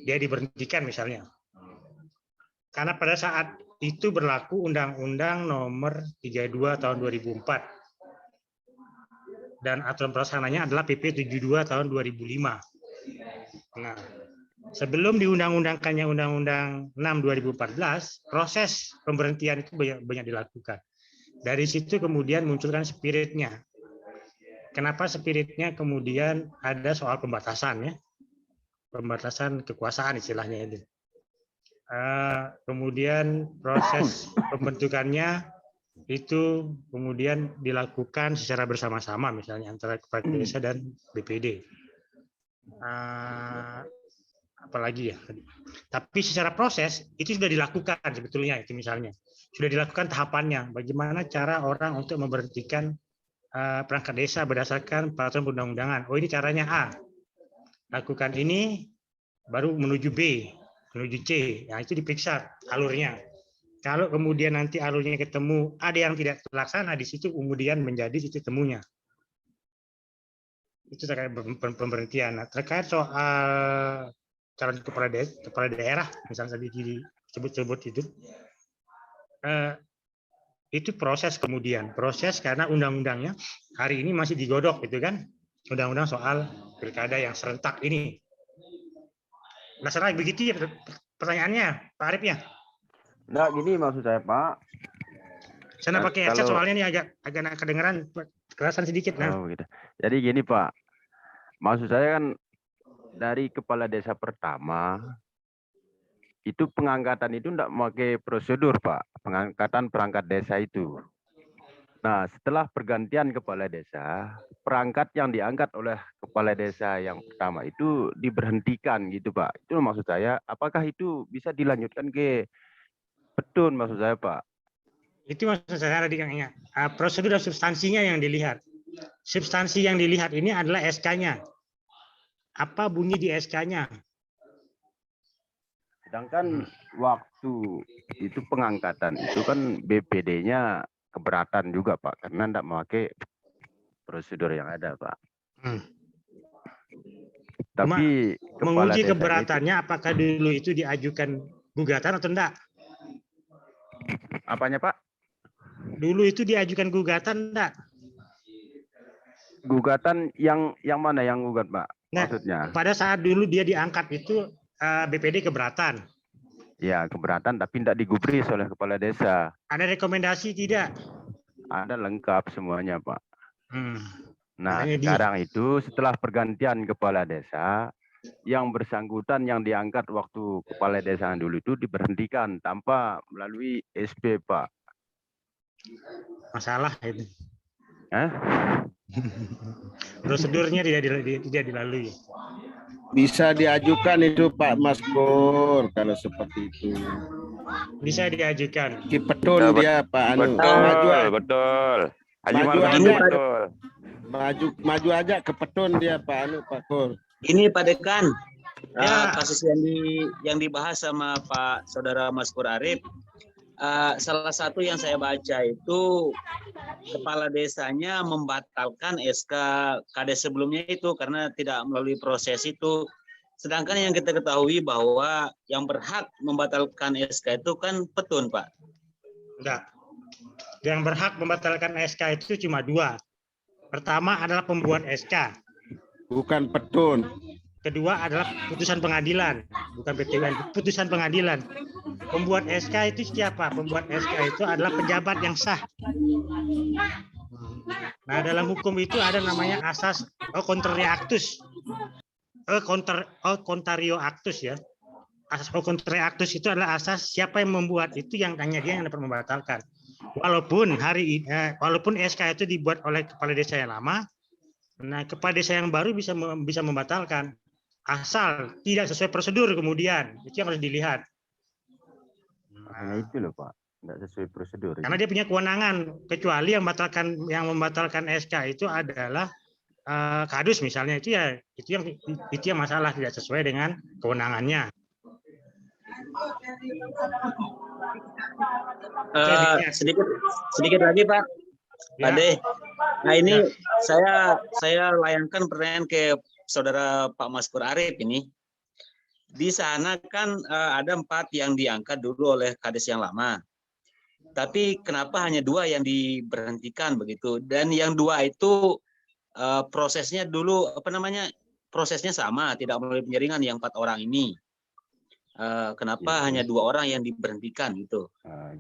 Dia diberhentikan misalnya. Karena pada saat itu berlaku Undang-Undang Nomor 32 Tahun 2004 dan aturan pelaksananya adalah PP 72 Tahun 2005. Nah, sebelum diundang-undangkannya Undang-Undang 6 2014, proses pemberhentian itu banyak dilakukan. Dari situ kemudian munculkan spiritnya. Kenapa spiritnya kemudian ada soal pembatasan ya, pembatasan kekuasaan istilahnya itu. Kemudian proses pembentukannya itu kemudian dilakukan secara bersama-sama misalnya antara kepala desa dan BPD. Apalagi ya. Tapi secara proses itu sudah dilakukan sebetulnya itu misalnya. Sudah dilakukan tahapannya. Bagaimana cara orang untuk memberhentikan perangkat desa berdasarkan peraturan perundang-undangan. Oh, ini caranya A. Lakukan ini baru menuju B. Menuju C, ya itu diperiksa alurnya. Kalau kemudian nanti alurnya ketemu ada yang tidak terlaksana, di situ kemudian menjadi titik temunya. Itu terkait pemberhentian. Nah, terkait soal calon kepala daerah, misalnya tadi disebut-sebut itu proses kemudian. Proses karena undang-undangnya hari ini masih digodok, gitu kan? Undang-undang soal pilkada yang serentak ini. Masalah begitu ya pertanyaannya, Pak Arif ya? Enggak, gini maksud saya, Pak. Saya pakai headset soalnya ini agak kedengeran kerasan sedikit. Nah. Oh, gitu. Jadi gini, Pak. Maksud saya kan dari kepala desa pertama itu pengangkatan itu enggak memakai prosedur, Pak. Pengangkatan perangkat desa itu. Nah, setelah pergantian kepala desa, perangkat yang diangkat oleh kepala desa yang pertama itu diberhentikan gitu, Pak. Itu maksud saya, apakah itu bisa dilanjutkan ke petun maksud saya, Pak? Itu maksud saya tadi kayaknya. Prosedur dan substansinya yang dilihat. Substansi yang dilihat ini adalah SK-nya. Apa bunyi di SK-nya? Sedangkan waktu itu pengangkatan itu kan BPD-nya keberatan juga, Pak, karena tidak memakai prosedur yang ada, Pak. Tapi menguji keberatannya itu, apakah dulu itu diajukan gugatan atau enggak? Apanya, Pak? Dulu itu diajukan gugatan enggak? Gugatan yang mana yang gugat, Pak? Nah, maksudnya? Pada saat dulu dia diangkat itu BPD keberatan. Ya, keberatan tapi tidak digubris oleh kepala desa. Ada rekomendasi tidak? ada lengkap semuanya, Pak. Nah, Makanya sekarang itu setelah pergantian kepala desa, yang bersangkutan yang diangkat waktu kepala desa yang dulu itu diberhentikan tanpa melalui SP, Pak. Masalah itu. Hah? Prosedurnya tidak dilalui. Bisa diajukan itu Pak Maskur kalau seperti itu. Bisa diajukan. Kipetun dia Pak Anu. Betul. Haji Maju Maruf aja. betul. Maju aja ke petun dia Pak Anu Pak Kur. Ini Pak Dekan, Ya. kasus yang dibahas sama Pak Saudara Maskur Arif, salah satu yang saya baca itu kepala desanya membatalkan SK Kades sebelumnya itu karena tidak melalui proses itu. Sedangkan yang kita ketahui bahwa yang berhak membatalkan SK itu kan petun, Pak. Enggak. Yang berhak membatalkan SK itu cuma 2. Pertama adalah pembuat SK. Bukan petun. Kedua adalah putusan pengadilan, bukan PT UN, putusan pengadilan. Pembuat SK itu siapa? Pembuat SK itu adalah pejabat yang sah. Nah, dalam hukum itu ada namanya asas contrario actus. Contrario actus ya. Asas contrario actus itu adalah asas siapa yang membuat itu yang hanya dia yang dapat membatalkan. Walaupun walaupun SK itu dibuat oleh kepala desa yang lama, nah kepala desa yang baru bisa membatalkan. Asal tidak sesuai prosedur kemudian itu yang harus dilihat. Nah, itu loh Pak, tidak sesuai prosedur. Karena dia punya kewenangan, kecuali yang membatalkan SK itu adalah kadus misalnya, itu yang masalah tidak sesuai dengan kewenangannya. Sedikit lagi Pak. Ya. Ade. Nah ini saya layangkan pertanyaan ke Saudara Pak Maskur Arif ini. Di sana kan ada 4 yang diangkat dulu oleh Kades yang lama. Tapi kenapa hanya 2 yang diberhentikan begitu? Dan yang 2 itu prosesnya dulu prosesnya sama, tidak melalui penjaringan yang 4 orang ini. Kenapa hanya 2 orang yang diberhentikan gitu?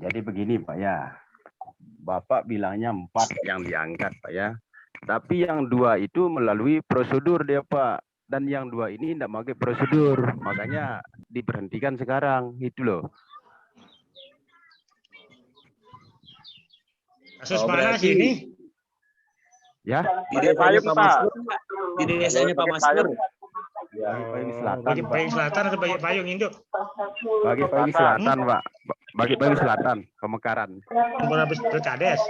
Jadi begini Pak ya. Bapak bilangnya 4 yang diangkat Pak ya. Tapi yang 2 itu melalui prosedur dia Pak. Dan yang 2 ini tidak pakai prosedur. Makanya diberhentikan sekarang. Itu loh. Kasus mana sih ini? Ya. Di desanya Pak Maskur. Di desanya Pak Maskur. Payung Selatan, Bagi Pak. Payung Selatan atau bagi Payung Induk? Bagi Payung Selatan Pak. Bagi Payung Selatan, Pemekaran. Berkades.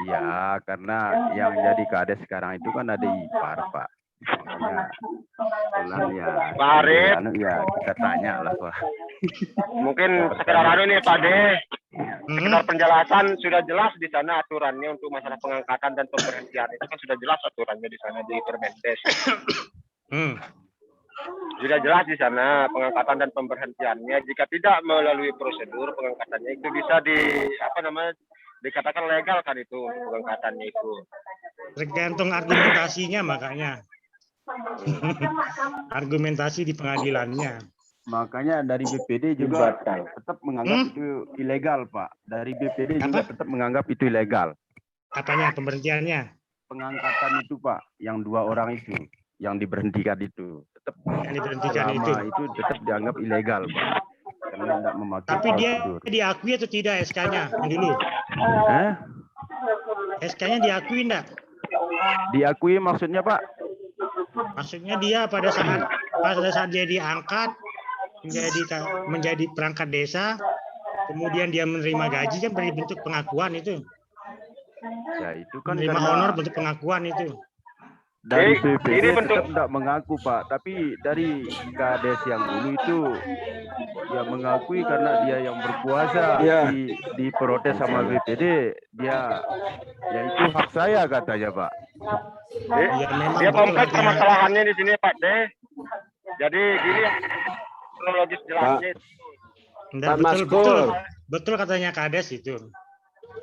Iya, karena yang jadi kades sekarang itu kan ada ipar Pak. Makanya ya, Pak Arif. Ya kita tanya lah Pak. Mungkin sekedar nih Pak De. Sekedar penjelasan sudah jelas di sana aturannya untuk masalah pengangkatan dan pemberhentian itu kan sudah jelas aturannya di sana di Permendes. Sudah jelas di sana pengangkatan dan pemberhentiannya. Jika tidak melalui prosedur pengangkatannya itu bisa dikatakan legal kan itu pengangkatannya itu. Tergantung argumentasinya makanya. Argumentasi di pengadilannya. Makanya dari BPD juga tetap menganggap itu ilegal Pak. Dari BPD juga tetap menganggap itu ilegal. Apanya pemberhentiannya? Pengangkatan itu Pak, yang 2 orang itu, yang diberhentikan itu, tetap Yang diberhentikan itu tetap dianggap ilegal Pak. Karena tidak memakai Tapi dia prosedur. diakui atau tidak SK-nya yang dulu? SK-nya diakui enggak? Diakui maksudnya Pak? Maksudnya dia pada saat dia diangkat menjadi perangkat desa, kemudian dia menerima gaji kan beri bentuk pengakuan itu. Ya itu kan Menerima honor bentuk pengakuan itu. dari BPD tetap tidak mengaku Pak, tapi dari Kades yang dulu itu ya mengakui karena dia yang berkuasa di protes sama BPD, dia ya itu hak saya katanya Pak. Dia kompleks permasalahannya di sini Pak De. Jadi gini kronologis jelasnya. Betul katanya Kades itu.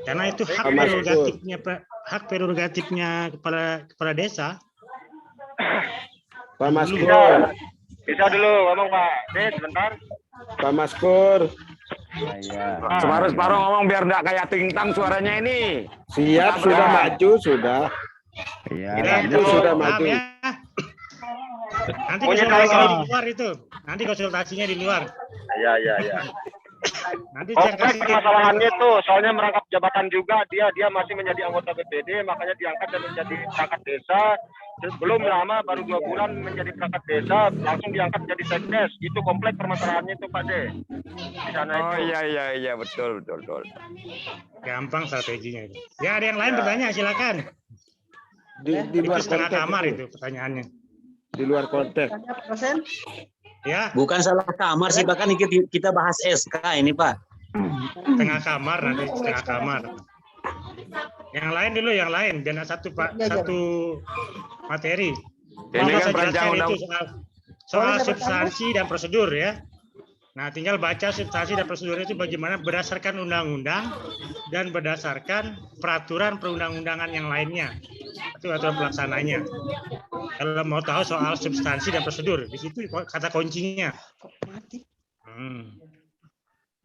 Karena itu hak prerogatifnya kepala desa. Pak Maskur. Bisa dulu ngomong Pak De sebentar. Pak Maskur. Iya. Separuh-separuh ngomong biar nggak kayak tingtang suaranya ini. Siap, sudah maju, sudah. Iya. Ya, Maju, sudah maju. ya. Nanti Punya konsultasinya kalau- di luar itu. Nanti konsultasinya di luar. Iya. Nanti Oke, saya kasih permasalahannya tuh soalnya merangkap jabatan juga dia masih menjadi anggota BPD, makanya diangkat dan menjadi perangkat desa. Belum lama, baru 2 bulan menjadi perangkat desa, langsung diangkat jadi sekdes. Itu kompleks permasalahannya itu Pak De. Di sana Oh itu. iya betul. gampang strateginya itu. Ya, ada yang lain bertanya, silakan. Di Itu luar setengah konteks kamar itu. itu pertanyaannya. Di luar konteks. Dosen. Ya, Bukan salah kamar sih, bahkan kita bahas SK ini Pak. setengah kamar nanti setengah kamar. Yang lain dulu, yang lain. Dan satu Pak, satu materi. Ini Maka kan saya perancang jelaskan undang. itu soal substansi dan prosedur ya. Nah, tinggal baca substansi dan prosedur itu bagaimana berdasarkan undang-undang dan berdasarkan peraturan perundang-undangan yang lainnya. Itu aturan pelaksananya. Kalau mau tahu soal substansi dan prosedur, di situ kata kuncinya.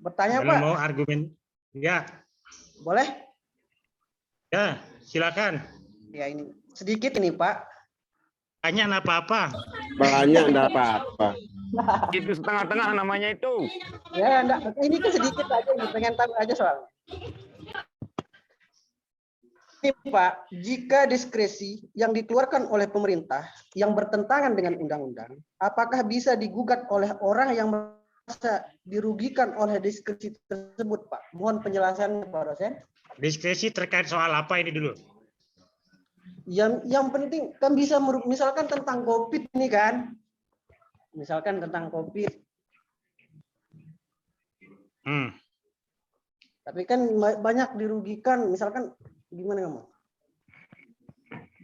Bertanya Kalau Pak, mau argumen, ya, boleh? ya, silakan. Ya ini sedikit ini Pak. Tanya apa-apa. Banyak, enggak apa-apa. Itu setengah-tengah namanya itu. Ya enggak, ini kan sedikit aja, ini pengen tahu aja soalnya. Ini Pak, jika diskresi yang dikeluarkan oleh pemerintah yang bertentangan dengan undang-undang, apakah bisa digugat oleh orang yang merasa dirugikan oleh diskresi tersebut, Pak? Mohon penjelasannya, Pak dosen. Diskresi terkait soal apa ini dulu? Yang penting kan bisa misalkan tentang COVID ini kan, misalkan tentang COVID. Tapi kan banyak dirugikan, misalkan gimana ngomong?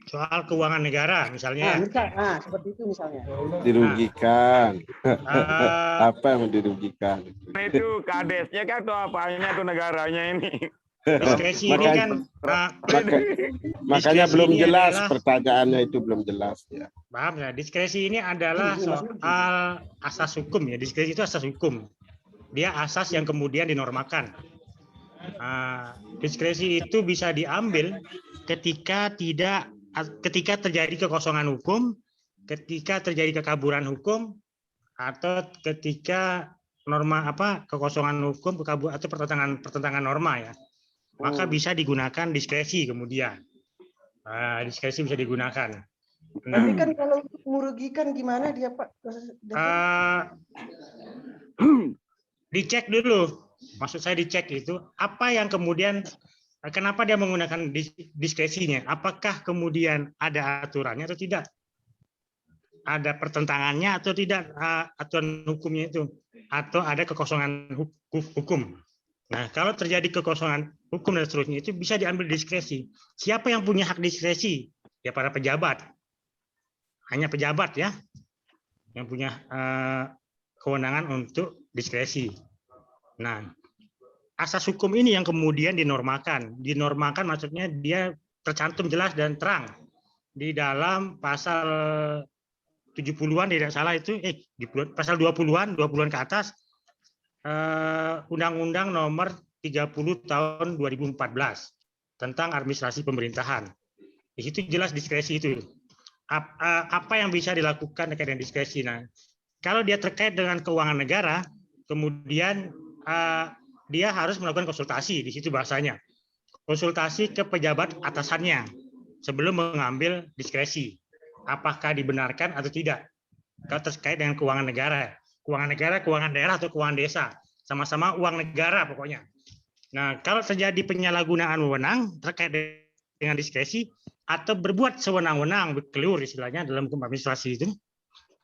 Soal keuangan negara misalnya. Seperti itu misalnya. Dirugikan. Apa yang dirugikan? Nah, itu kadesnya kan atau apanya tuh negaranya ini. Diskresi ini kan Makanya diskresi belum ini jelas adalah- pertanyaannya itu belum jelas ya. paham ya, diskresi ini adalah soal asas hukum ya. Diskresi itu asas hukum. Dia asas yang kemudian dinormakan. Diskresi itu bisa diambil ketika terjadi kekosongan hukum, ketika terjadi kekaburan hukum, atau ketika kekosongan hukum atau pertentangan norma ya. Maka bisa digunakan diskresi kemudian. Diskresi bisa digunakan. Tapi kan kalau merugikan gimana dia Pak? Dicek dulu. Maksud saya dicek itu apa yang kemudian kenapa dia menggunakan diskresinya? Apakah kemudian ada aturannya atau tidak? Ada pertentangannya atau tidak aturan hukumnya itu? Atau ada kekosongan hukum? Nah, kalau terjadi kekosongan hukum dan seterusnya itu bisa diambil diskresi. Siapa yang punya hak diskresi? Ya para pejabat. Hanya pejabat ya yang punya kewenangan untuk diskresi. Nah, asas hukum ini yang kemudian dinormakan. Dinormakan maksudnya dia tercantum jelas dan terang di dalam pasal 70-an tidak salah itu di pasal 20-an ke atas Undang-Undang Nomor 30 Tahun 2014 tentang administrasi pemerintahan. Di situ jelas diskresi itu. Apa yang bisa dilakukan terkait dengan diskresi? Nah, kalau dia terkait dengan keuangan negara, kemudian dia harus melakukan konsultasi, di situ bahasanya. Konsultasi ke pejabat atasannya sebelum mengambil diskresi. Apakah dibenarkan atau tidak? Kalau terkait dengan keuangan negara, keuangan daerah atau keuangan desa, sama-sama uang negara pokoknya. Nah, kalau terjadi penyalahgunaan wewenang terkait dengan diskresi atau berbuat sewenang-wenang, berkelur istilahnya dalam hukum administrasi itu,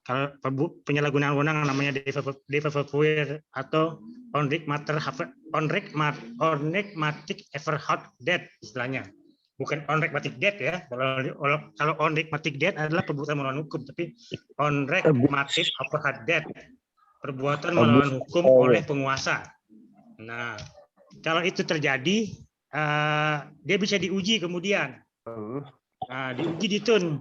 kalau penyalahgunaan wewenang namanya defavoir atau onregmatic overhot istilahnya. Bukan onregmatic debt ya. Kalau onregmatic debt adalah perbuatan melawan hukum, tapi onregmatic overhot debt perbuatan melawan hukum oleh penguasa. Nah, kalau itu terjadi, dia bisa diuji kemudian. Diuji di TUN.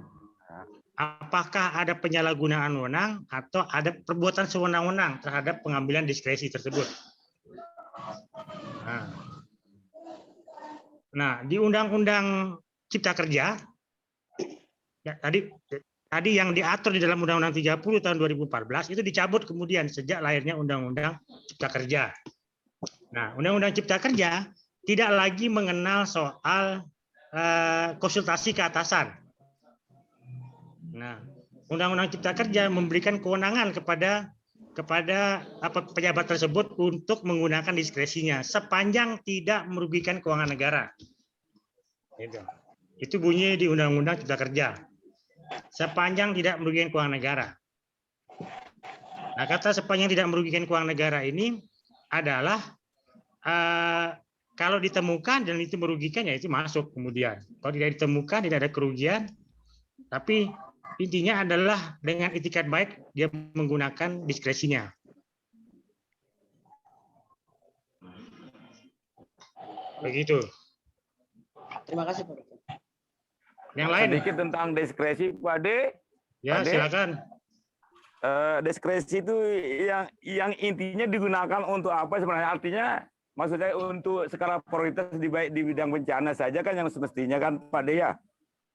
Apakah ada penyalahgunaan wewenang atau ada perbuatan sewenang-wenang terhadap pengambilan diskresi tersebut. Nah, di Undang-Undang Cipta Kerja, ya, tadi yang diatur di dalam Undang-Undang 30 tahun 2014 itu dicabut kemudian sejak lahirnya Undang-Undang Cipta Kerja. Nah, Undang-Undang Cipta Kerja tidak lagi mengenal soal konsultasi ke atasan. Nah, Undang-Undang Cipta Kerja memberikan kewenangan kepada pejabat tersebut untuk menggunakan diskresinya sepanjang tidak merugikan keuangan negara. Itu bunyi di Undang-Undang Cipta Kerja. Sepanjang tidak merugikan keuangan negara. Nah, kata sepanjang tidak merugikan keuangan negara ini adalah kalau ditemukan dan itu merugikan, ya itu masuk kemudian. Kalau tidak ditemukan, tidak ada kerugian, tapi intinya adalah dengan itikat baik dia menggunakan diskresinya. Begitu. Terima kasih, Pak. Yang lain? Sedikit tentang diskresi, Pak Ade. Ya, Ade, silakan. Diskresi itu yang intinya digunakan untuk apa sebenarnya? Artinya, maksudnya untuk skala prioritas di bidang bencana saja kan yang semestinya kan, Pak Ade ya?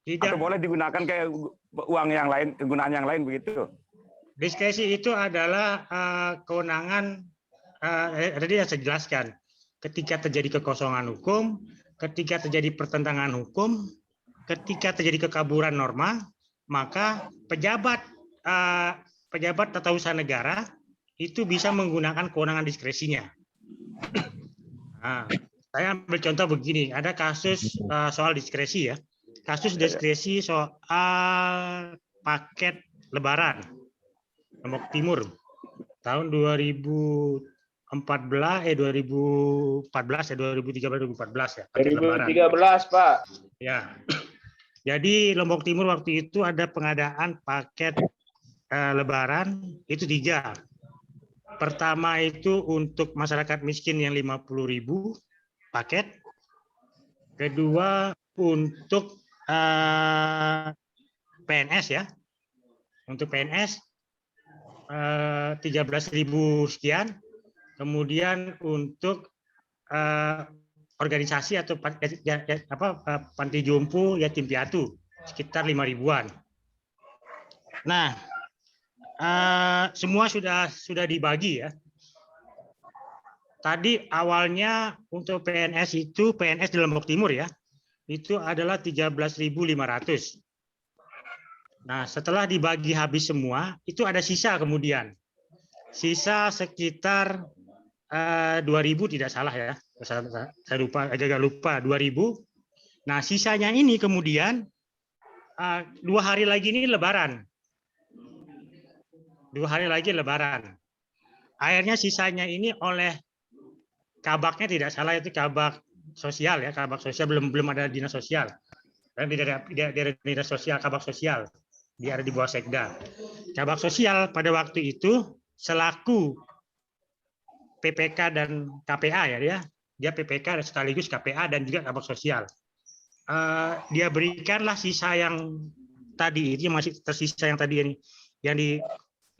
Tidak. Atau boleh digunakan kayak uang yang lain, kegunaan yang lain begitu? Diskresi itu adalah kewenangan, tadi yang saya jelaskan, ketika terjadi kekosongan hukum, ketika terjadi pertentangan hukum, ketika terjadi kekaburan norma, maka pejabat tata usaha negara itu bisa menggunakan kewenangan diskresinya. Nah, saya ambil contoh begini, ada kasus soal diskresi ya. Kasus diskresi soal paket lebaran Lombok Timur tahun 2014 ya 2013 ya. 2013, Pak. Ya. Jadi Lombok Timur waktu itu ada pengadaan paket lebaran itu 3. Pertama itu untuk masyarakat miskin yang 50.000 paket. Kedua untuk PNS ya. Untuk PNS 13.000 sekian. Kemudian untuk organisasi atau panti jompo yatim piatu sekitar 5.000-an. Nah, semua sudah dibagi ya. Tadi awalnya untuk PNS itu PNS di Lombok Timur ya. Itu adalah 13.500. Nah, setelah dibagi habis semua, itu ada sisa kemudian. Sisa sekitar 2.000 tidak salah ya. Saya agak lupa 2.000. Nah, sisanya ini kemudian 2 hari lagi ini Lebaran. 2 hari lagi Lebaran. Akhirnya sisanya ini oleh kabaknya tidak salah itu kabak sosial ya, kabak sosial belum ada dinas sosial. Dan tidak ada dinas sosial, kabak sosial. Dia ada di bawah Sekda. Kabak sosial pada waktu itu selaku PPK dan KPA ya, dia PPK sekaligus KPA dan juga kabak sosial. Dia berikanlah sisa yang tadi itu masih tersisa yang tadi ini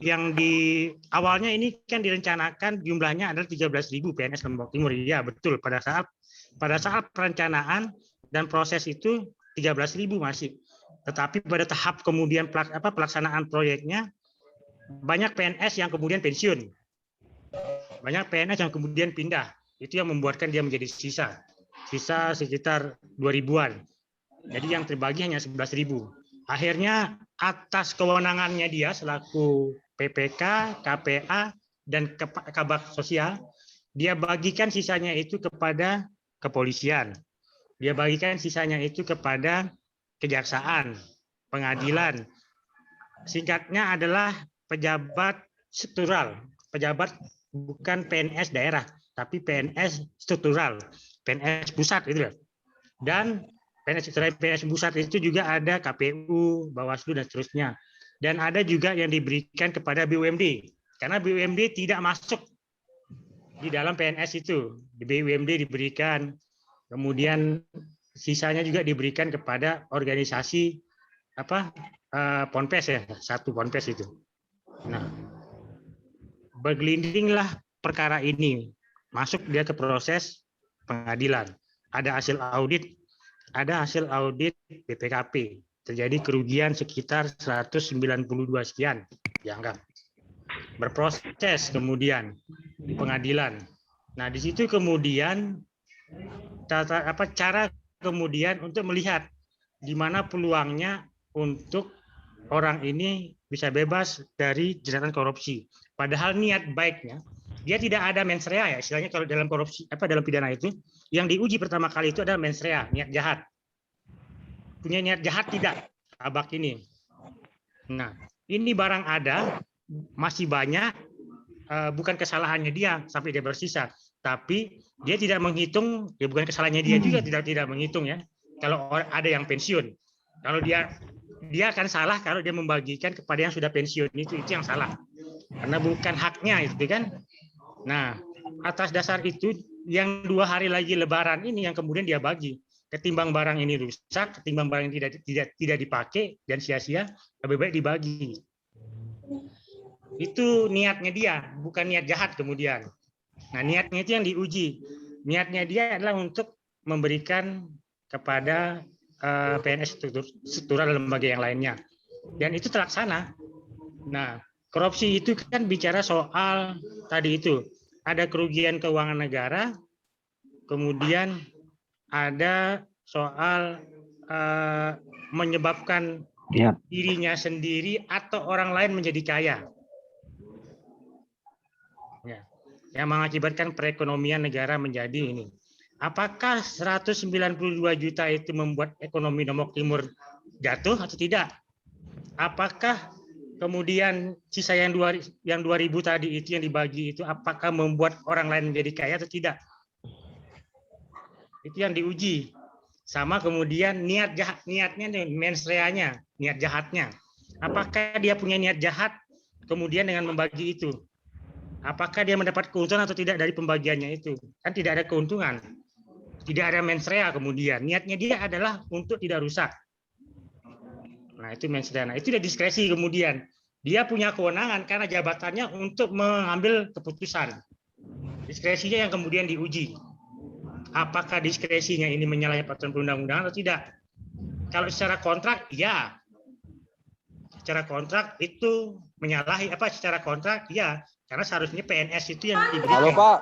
yang di awalnya ini kan direncanakan jumlahnya adalah 13.000 PNS Lombok Timur. Ya betul, pada saat perencanaan dan proses itu 13.000 masih. Tetapi pada tahap kemudian pelaksanaan proyeknya banyak PNS yang kemudian pensiun. Banyak PNS yang kemudian pindah. Itu yang membuatkan dia menjadi sisa sekitar 2.000-an. Jadi yang terbagi hanya 11.000. Akhirnya atas kewenangannya dia selaku PPK, KPA, dan kabak sosial, dia bagikan sisanya itu kepada kepolisian. Dia bagikan sisanya itu kepada kejaksaan, pengadilan. Singkatnya adalah pejabat struktural, pejabat bukan PNS daerah, tapi PNS struktural, PNS pusat itu. Dan PNS pusat itu juga ada KPU, Bawaslu dan seterusnya. Dan ada juga yang diberikan kepada BUMD, karena BUMD tidak masuk di dalam PNS itu. Di BUMD diberikan, kemudian sisanya juga diberikan kepada organisasi Ponpes ya, satu Ponpes itu. Nah, bergelindinglah perkara ini, masuk dia ke proses pengadilan. Ada hasil audit BPKP. Terjadi kerugian sekitar 192 sekian dianggap. Berproses kemudian di pengadilan. Nah, di situ kemudian cara kemudian untuk melihat di mana peluangnya untuk orang ini bisa bebas dari jeratan korupsi. Padahal niat baiknya, dia tidak ada mens rea ya, istilahnya kalau dalam korupsi dalam pidana itu, yang diuji pertama kali itu adalah mens rea, niat jahat. Punya niat jahat tidak Abak ini. Nah, ini barang ada, masih banyak, bukan kesalahannya dia sampai dia bersisa, tapi dia tidak menghitung, ya bukan kesalahannya dia juga tidak menghitung ya. Kalau ada yang pensiun, kalau dia akan salah kalau dia membagikan kepada yang sudah pensiun, itu yang salah, karena bukan haknya itu kan. Nah, atas dasar itu yang 2 hari lagi Lebaran ini yang kemudian dia bagi, ketimbang barang ini rusak, ketimbang barang yang tidak dipakai dan sia-sia, lebih baik dibagi. Itu niatnya dia, bukan niat jahat kemudian. Nah, niatnya itu yang diuji. Niatnya dia adalah untuk memberikan kepada PNS struktural dan lembaga yang lainnya. Dan itu terlaksana. Nah, korupsi itu kan bicara soal tadi itu. Ada kerugian keuangan negara, kemudian ada soal menyebabkan dirinya sendiri atau orang lain menjadi kaya. Ya, yang mengakibatkan perekonomian negara menjadi ini. Apakah 192 juta itu membuat ekonomi Lombok Timur jatuh atau tidak? Apakah kemudian sisa yang 2.000 tadi itu yang dibagi itu apakah membuat orang lain menjadi kaya atau tidak? Itu yang diuji. Sama kemudian niatnya mens rea-nya, niat jahatnya. Apakah dia punya niat jahat kemudian dengan membagi itu? Apakah dia mendapat keuntungan atau tidak dari pembagiannya itu? Kan tidak ada keuntungan. Tidak ada mens rea kemudian. Niatnya dia adalah untuk tidak rusak. Nah, itu mens rea. Nah, itu dia diskresi kemudian. Dia punya kewenangan karena jabatannya untuk mengambil keputusan. Diskresinya yang kemudian diuji. Apakah diskresinya ini menyalahi peraturan perundang-undangan atau tidak? Kalau secara kontrak, ya. Secara kontrak itu menyalahi secara kontrak, ya. Karena seharusnya PNS itu yang diberikan. Halo, Pak.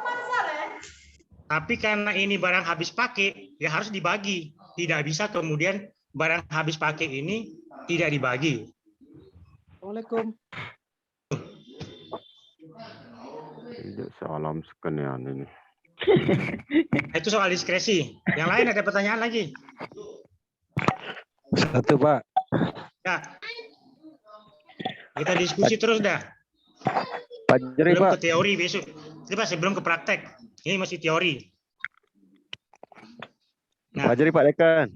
Tapi karena ini barang habis pakai, ya harus dibagi. Tidak bisa kemudian barang habis pakai ini tidak dibagi. Assalamualaikum. Salam sekalian ini. Itu soal diskresi. Yang lain ada pertanyaan lagi? Satu, Pak. Ya. Kita diskusi terus dah. Fajri, Belum Pak. ke teori besok. Ini Pak, sebelum ke praktek. Ini masih teori. Nah, Fajri, Pak Dekan.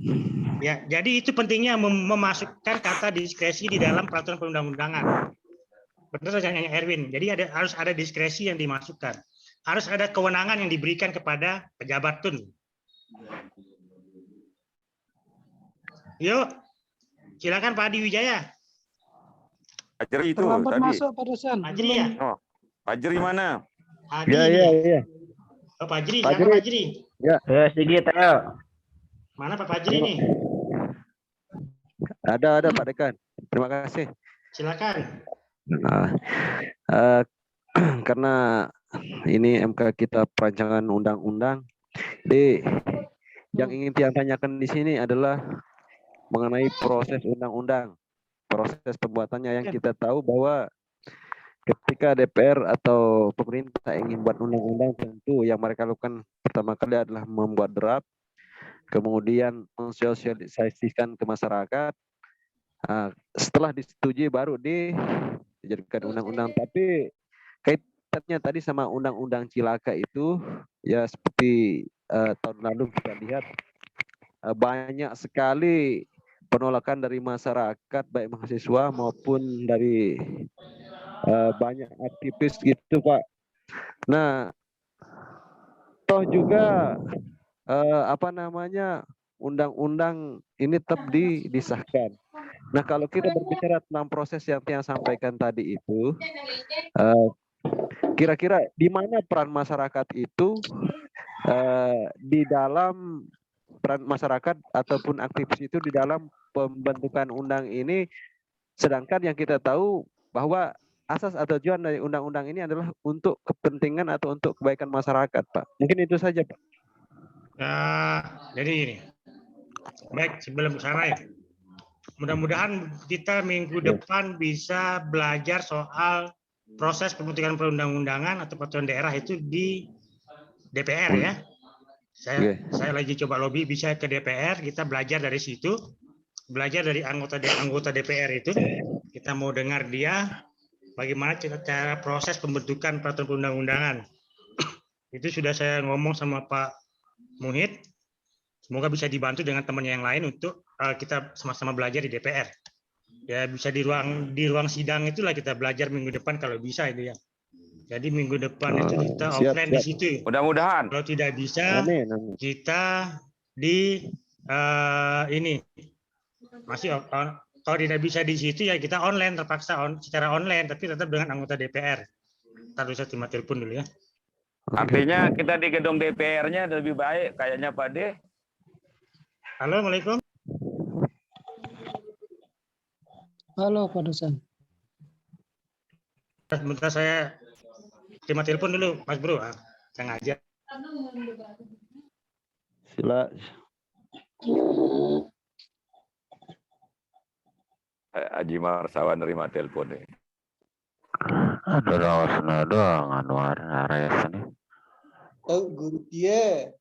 ya, jadi itu pentingnya memasukkan kata diskresi di dalam peraturan perundang-undangan. Benar saja Erwin. Jadi harus ada diskresi yang dimasukkan. Harus ada kewenangan yang diberikan kepada pejabat TUN. Yuk, silakan Pak Adi Wijaya. Fajri itu Terlambat tadi. masuk Pak Dosen. Fajri ya? Oh, Fajri mana? Adi Ya, ini. ya, ya. Oh, Fajri, Fajri. siapa Fajri? Ya, sedikit. Mana Pak Fajri ini? Ada Pak Dekan. Terima kasih. Silakan. Nah, karena ini MK kita perancangan undang-undang, jadi yang ingin saya tanyakan di sini adalah mengenai proses undang-undang, proses pembuatannya yang kita tahu bahwa ketika DPR atau pemerintah ingin buat undang-undang, tentu yang mereka lakukan pertama kali adalah membuat draft, kemudian mensosialisasikan ke masyarakat. Setelah disetujui baru dijadikan undang-undang. Tapi kaitannya tadi sama undang-undang Cilaka itu, ya seperti tahun lalu kita lihat banyak sekali penolakan dari masyarakat, baik mahasiswa maupun dari banyak aktivis gitu, Pak. Nah, toh juga undang-undang ini tetap disahkan. Nah, kalau kita berbicara tentang proses yang sampaikan tadi itu, kira-kira di mana peran masyarakat itu di dalam peran masyarakat ataupun aktivis itu di dalam pembentukan undang ini, sedangkan yang kita tahu bahwa asas atau tujuan dari undang-undang ini adalah untuk kepentingan atau untuk kebaikan masyarakat, Pak. Mungkin itu saja, Pak. Jadi ini, baik sebelum sana ya, mudah-mudahan kita minggu depan bisa belajar soal proses pembentukan perundang-undangan atau peraturan daerah itu di DPR ya. Saya lagi coba lobby bisa ke DPR, kita belajar dari situ, belajar dari anggota DPR itu, kita mau dengar dia bagaimana cara proses pembentukan peraturan perundang-undangan. Itu sudah saya ngomong sama Pak Muhid, semoga bisa dibantu dengan temannya yang lain untuk kita sama-sama belajar di DPR. Ya bisa di ruang sidang itulah kita belajar minggu depan kalau bisa itu ya. Jadi minggu depan itu kita offline di situ. Mudah-mudahan. Kalau tidak bisa, kita di ini masih kalau tidak bisa di situ ya kita online, terpaksa secara online, tapi tetap dengan anggota DPR. Ntar saya terima telepon dulu ya. Artinya kita di gedung DPR-nya lebih baik kayaknya Pak De. Halo, Assalamualaikum. Halo Pak Dosen. Sebentar saya terima telepon dulu, Mas Bro. Saya ngajar. Sila. Haji Marsawan nerima telepon nih. Ada rawasna doang Anwar Ares nih. Oh, guru dia.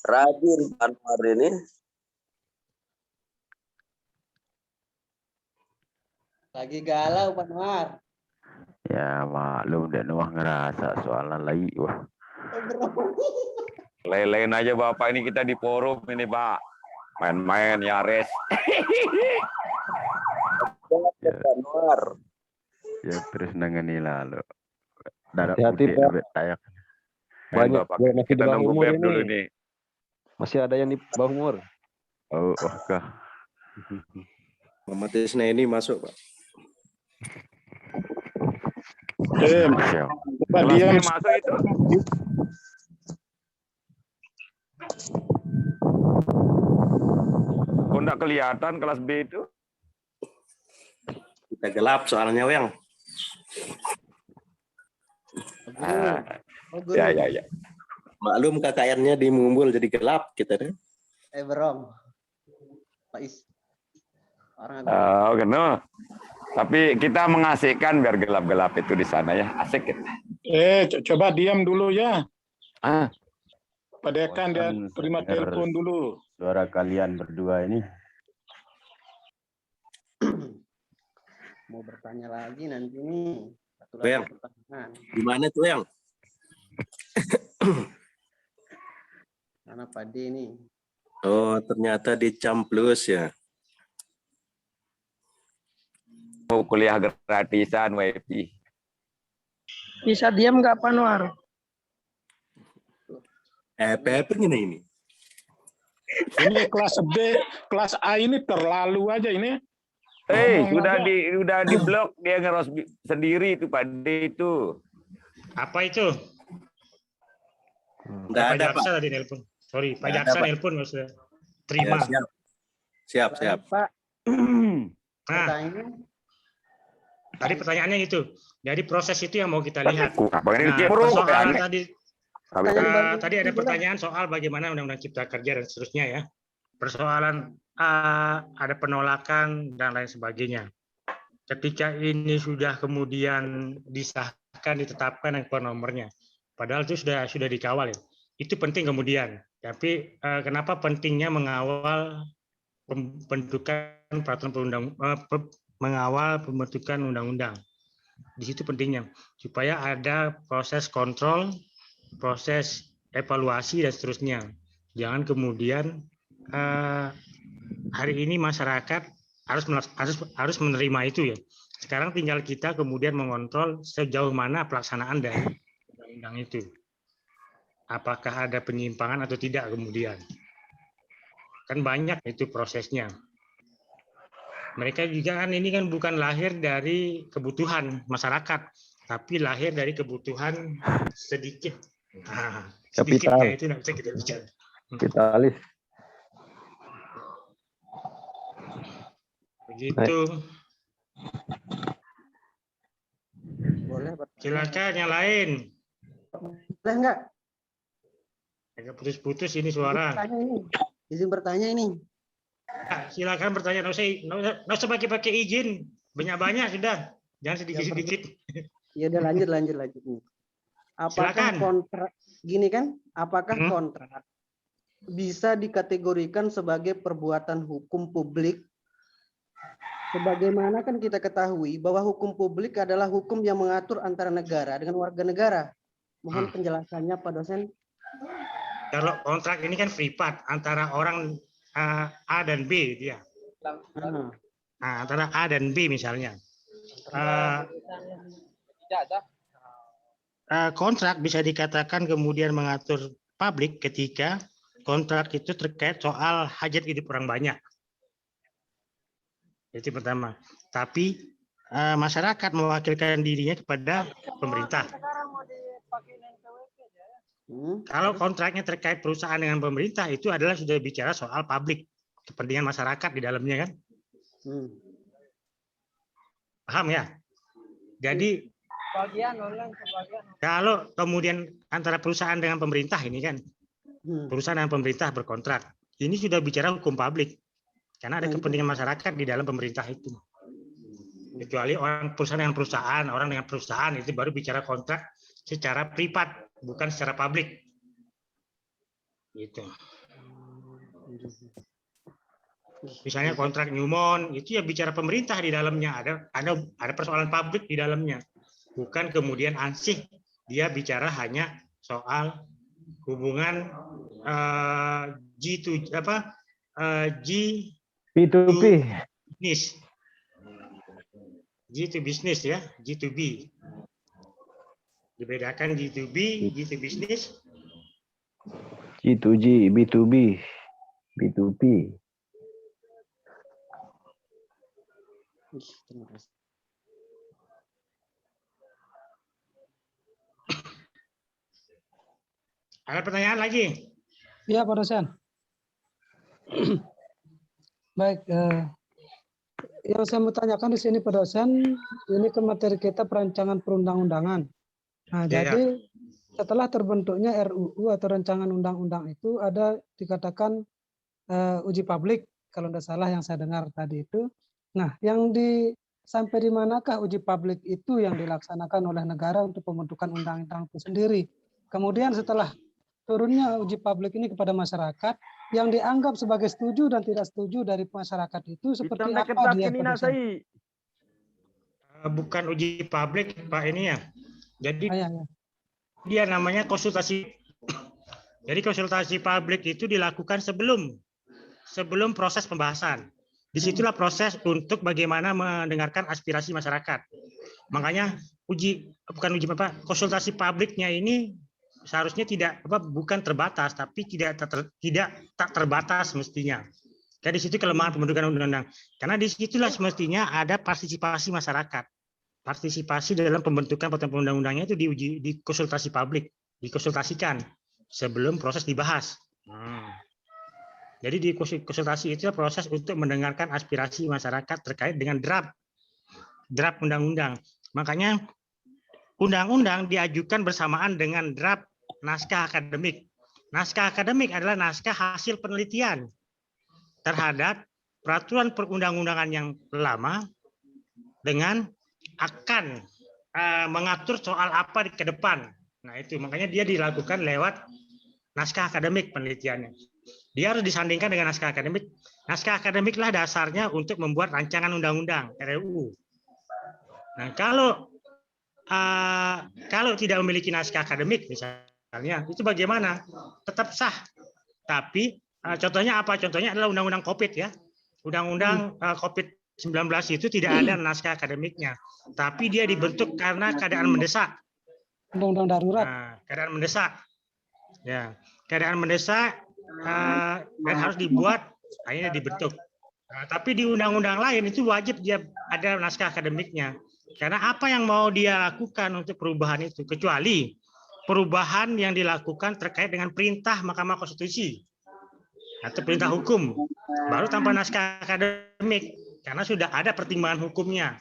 Rajin Anwar ini. Lagi galau Pak Anwar. Ya maklum deh Nuh ngerasa soalnya lagi wah. Lain-lain aja Bapak ini kita di forum ini Pak. Main-main ya Res. Anwar. Ya terus nangani lalu. Hati-hati Pak. Banyak masih kita nunggu Beb dulu nih. Masih ada yang di bawah umur. Oh, kah. Muhammad Isna ini masuk, Pak. Pak dia masuk itu. Kok enggak kelihatan kelas B itu? Kita gelap soalnya, Weng. Ya. Maklum KKN-nya di Mumbul jadi gelap kita deh. Berong. Pak Is. Oh, genau. Tapi kita mengasihkan biar gelap-gelap itu di sana ya. Asik gitu. Coba diam dulu ya. Pak Dekan dia Bosan terima denger telepon dulu. Suara kalian berdua ini. Mau bertanya lagi nanti nih. Weng, gimana tuh yang? Karena Pak D nih. Oh, ternyata di Camplus ya. Mau kuliah gratisan WiFi. Bisa diam nggak Pak Anwar? PP ini. Ini kelas B, kelas A ini terlalu aja ini. Sudah di blok dia ngeros sendiri itu Pak D itu. Apa itu? Enggak Pak ada, Jaksa Pak. tadi nelpon. Sorry, Pak Nggak Jaksa ada, Pak. nelpon nggak usah terima. Ya, siap. Pak. Nah, tadi pertanyaannya itu. Jadi proses itu yang mau kita lihat. Persoalan tadi ada pertanyaan soal bagaimana Undang-Undang Cipta Kerja dan seterusnya ya. Persoalan ada penolakan dan lain sebagainya. Ketika ini sudah kemudian disahkan, ditetapkan dan keluar nomornya. Padahal itu sudah dikawal ya. Itu penting kemudian. Tapi kenapa pentingnya mengawal pembentukan peraturan mengawal pembentukan undang-undang? Di situ pentingnya supaya ada proses kontrol, proses evaluasi dan seterusnya. Jangan kemudian hari ini masyarakat harus menerima itu ya. Sekarang tinggal kita kemudian mengontrol sejauh mana pelaksanaan dari undang-undang itu. Apakah ada penyimpangan atau tidak kemudian. Kan banyak itu prosesnya. Mereka juga kan ini kan bukan lahir dari kebutuhan masyarakat, tapi lahir dari kebutuhan sedikit. Nah, sedikitnya Kapital. itu nggak bisa kita bicara. Kapitalis. Begitu. Boleh bertanya? Silakan yang lain. Boleh nggak? Agak putus-putus ini suara. Izin bertanya ini. Ya, silakan bertanya. Nggak usah pakai izin. Banyak-banyak sudah. Jangan sedikit-sedikit. Ya udah lanjut. Apakah Silakan. kontrak gini kan? Apakah kontrak bisa dikategorikan sebagai perbuatan hukum publik? Sebagaimana kan kita ketahui bahwa hukum publik adalah hukum yang mengatur antara negara dengan warga negara. Mohon penjelasannya Pak dosen. Kalau kontrak ini kan privat antara orang A dan B dia. Nah, antara A dan B misalnya. Kontrak bisa dikatakan kemudian mengatur publik ketika kontrak itu terkait soal hajat hidup orang banyak. Itu pertama. Tapi masyarakat mewakilkan dirinya kepada pemerintah. Kalau kontraknya terkait perusahaan dengan pemerintah itu adalah sudah bicara soal publik, kepentingan masyarakat di dalamnya kan. Paham ya? Jadi kalau kemudian antara perusahaan dengan pemerintah ini kan, perusahaan dan pemerintah berkontrak, ini sudah bicara hukum publik. Karena ada kepentingan masyarakat di dalam pemerintah itu. Kecuali orang perusahaan dengan perusahaan, orang dengan perusahaan itu baru bicara kontrak secara privat, bukan secara publik. Gitu. Misalnya kontrak Newmont itu ya bicara pemerintah di dalamnya, ada persoalan publik di dalamnya. Bukan kemudian ansih dia bicara hanya soal hubungan P2P. Bisnis. G to business ya, G2B. Dibedakan G2B, G to business. G2G, B2B, B2P. Ada pertanyaan lagi? Iya, Pak dosen. Baik, yang saya mau tanyakan di sini Pak dosen, ini ke materi kita perancangan perundang-undangan. Nah, jadi setelah terbentuknya RUU atau rancangan undang-undang itu ada dikatakan uji publik kalau tidak salah yang saya dengar tadi itu. Nah, sampai di manakah uji publik itu yang dilaksanakan oleh negara untuk pembentukan undang-undang itu sendiri? Kemudian setelah turunnya uji publik ini kepada masyarakat, yang dianggap sebagai setuju dan tidak setuju dari masyarakat itu seperti apa dia? Bukan uji publik Pak ini ya. Jadi dia namanya konsultasi. Jadi konsultasi publik itu dilakukan sebelum proses pembahasan. Disitulah proses untuk bagaimana mendengarkan aspirasi masyarakat. Makanya konsultasi publiknya ini seharusnya bukan terbatas, tapi tak terbatas mestinya. Jadi di situ kelemahan pembentukan undang-undang. Karena disitulah semestinya ada partisipasi masyarakat. Partisipasi dalam pembentukan undang-undangnya itu di konsultasi publik, dikonsultasikan sebelum proses dibahas. Jadi di konsultasi itu proses untuk mendengarkan aspirasi masyarakat terkait dengan draft undang-undang. Makanya undang-undang diajukan bersamaan dengan draft naskah akademik. Naskah akademik adalah naskah hasil penelitian terhadap peraturan perundang-undangan yang lama dengan akan mengatur soal apa ke depan. Nah itu makanya dia dilakukan lewat naskah akademik penelitiannya. Dia harus disandingkan dengan naskah akademik. Naskah akademiklah dasarnya untuk membuat rancangan undang-undang RUU. Nah kalau tidak memiliki naskah akademik misalnya, itu bagaimana? Tetap sah. Tapi contohnya apa? Contohnya adalah undang-undang COVID ya. Undang-undang COVID-19 itu tidak ada naskah akademiknya. Tapi dia dibentuk karena keadaan mendesak. Undang-undang darurat. Nah, keadaan mendesak. Ya, keadaan mendesak dan harus dibuat, akhirnya dibentuk. Nah, tapi di undang-undang lain itu wajib dia ada naskah akademiknya. Karena apa yang mau dia lakukan untuk perubahan itu, kecuali perubahan yang dilakukan terkait dengan perintah Mahkamah Konstitusi atau perintah hukum, baru tanpa naskah akademik, karena sudah ada pertimbangan hukumnya.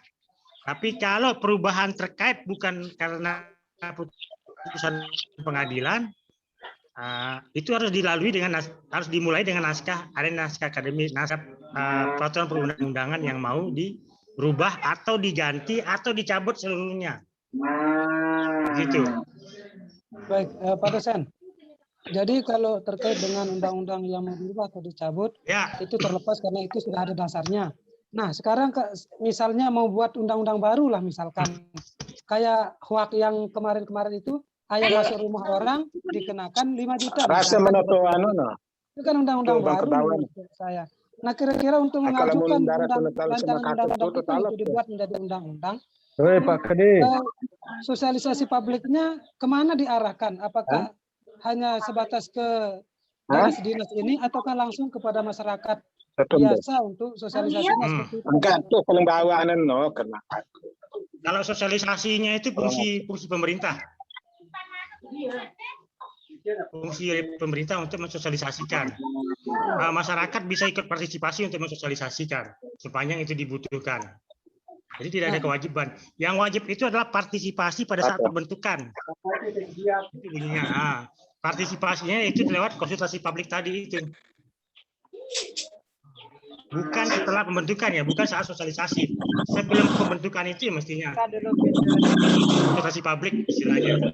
Tapi kalau perubahan terkait bukan karena putusan pengadilan, itu harus dimulai dengan naskah akademik, naskah peraturan perundang-undangan yang mau dirubah atau diganti atau dicabut seluruhnya. Gitu. Baik, Pak dosen. Jadi kalau terkait dengan undang-undang yang mau dirubah atau dicabut, itu terlepas karena itu sudah ada dasarnya. Nah, sekarang misalnya mau buat undang-undang baru lah misalkan. Kayak hoak yang kemarin-kemarin itu, ayam masuk rumah orang dikenakan 5 juta. Rasa menato itu kan undang-undang baru menurut saya. Nah, kira-kira untuk mengajukan rancangan undang-undang itu untuk dibuat menjadi undang-undang, Pak Kade. sosialisasi publiknya kemana diarahkan? Apakah hanya sebatas ke dinas-dinas ini ataukah langsung kepada masyarakat biasa untuk sosialisasinya seperti itu? Enggak tuh pembawaan kena. Kalau sosialisasinya itu fungsi pemerintah. Fungsi pemerintah untuk mensosialisasikan. Masyarakat bisa ikut partisipasi untuk mensosialisasikan sepanjang itu dibutuhkan. Jadi tidak ada kewajiban. Yang wajib itu adalah partisipasi pada saat pembentukan. Itu bunyinya. Partisipasinya itu lewat konsultasi publik tadi itu. Bukan setelah pembentukan ya, bukan saat sosialisasi. Sebelum pembentukan itu mestinya konsultasi publik istilahnya.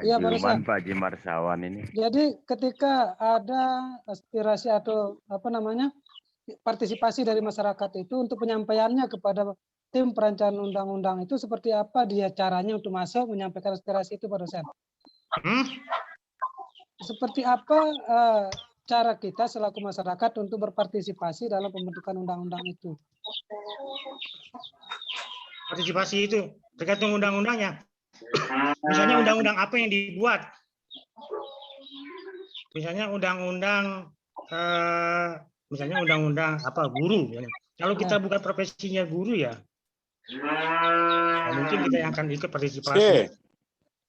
Ya, Pak Jimarsawan ini. Jadi ketika ada aspirasi atau partisipasi dari masyarakat itu untuk penyampaiannya kepada tim perancangan undang-undang itu seperti apa dia caranya untuk masuk menyampaikan aspirasi itu, Pak dosen? Seperti apa cara kita selaku masyarakat untuk berpartisipasi dalam pembentukan undang-undang itu? Partisipasi itu tergantung undang-undangnya. Misalnya undang-undang apa yang dibuat? Misalnya undang-undang apa guru. Kalau kita bukan profesinya guru ya, mungkin kita yang akan ikut partisipasi.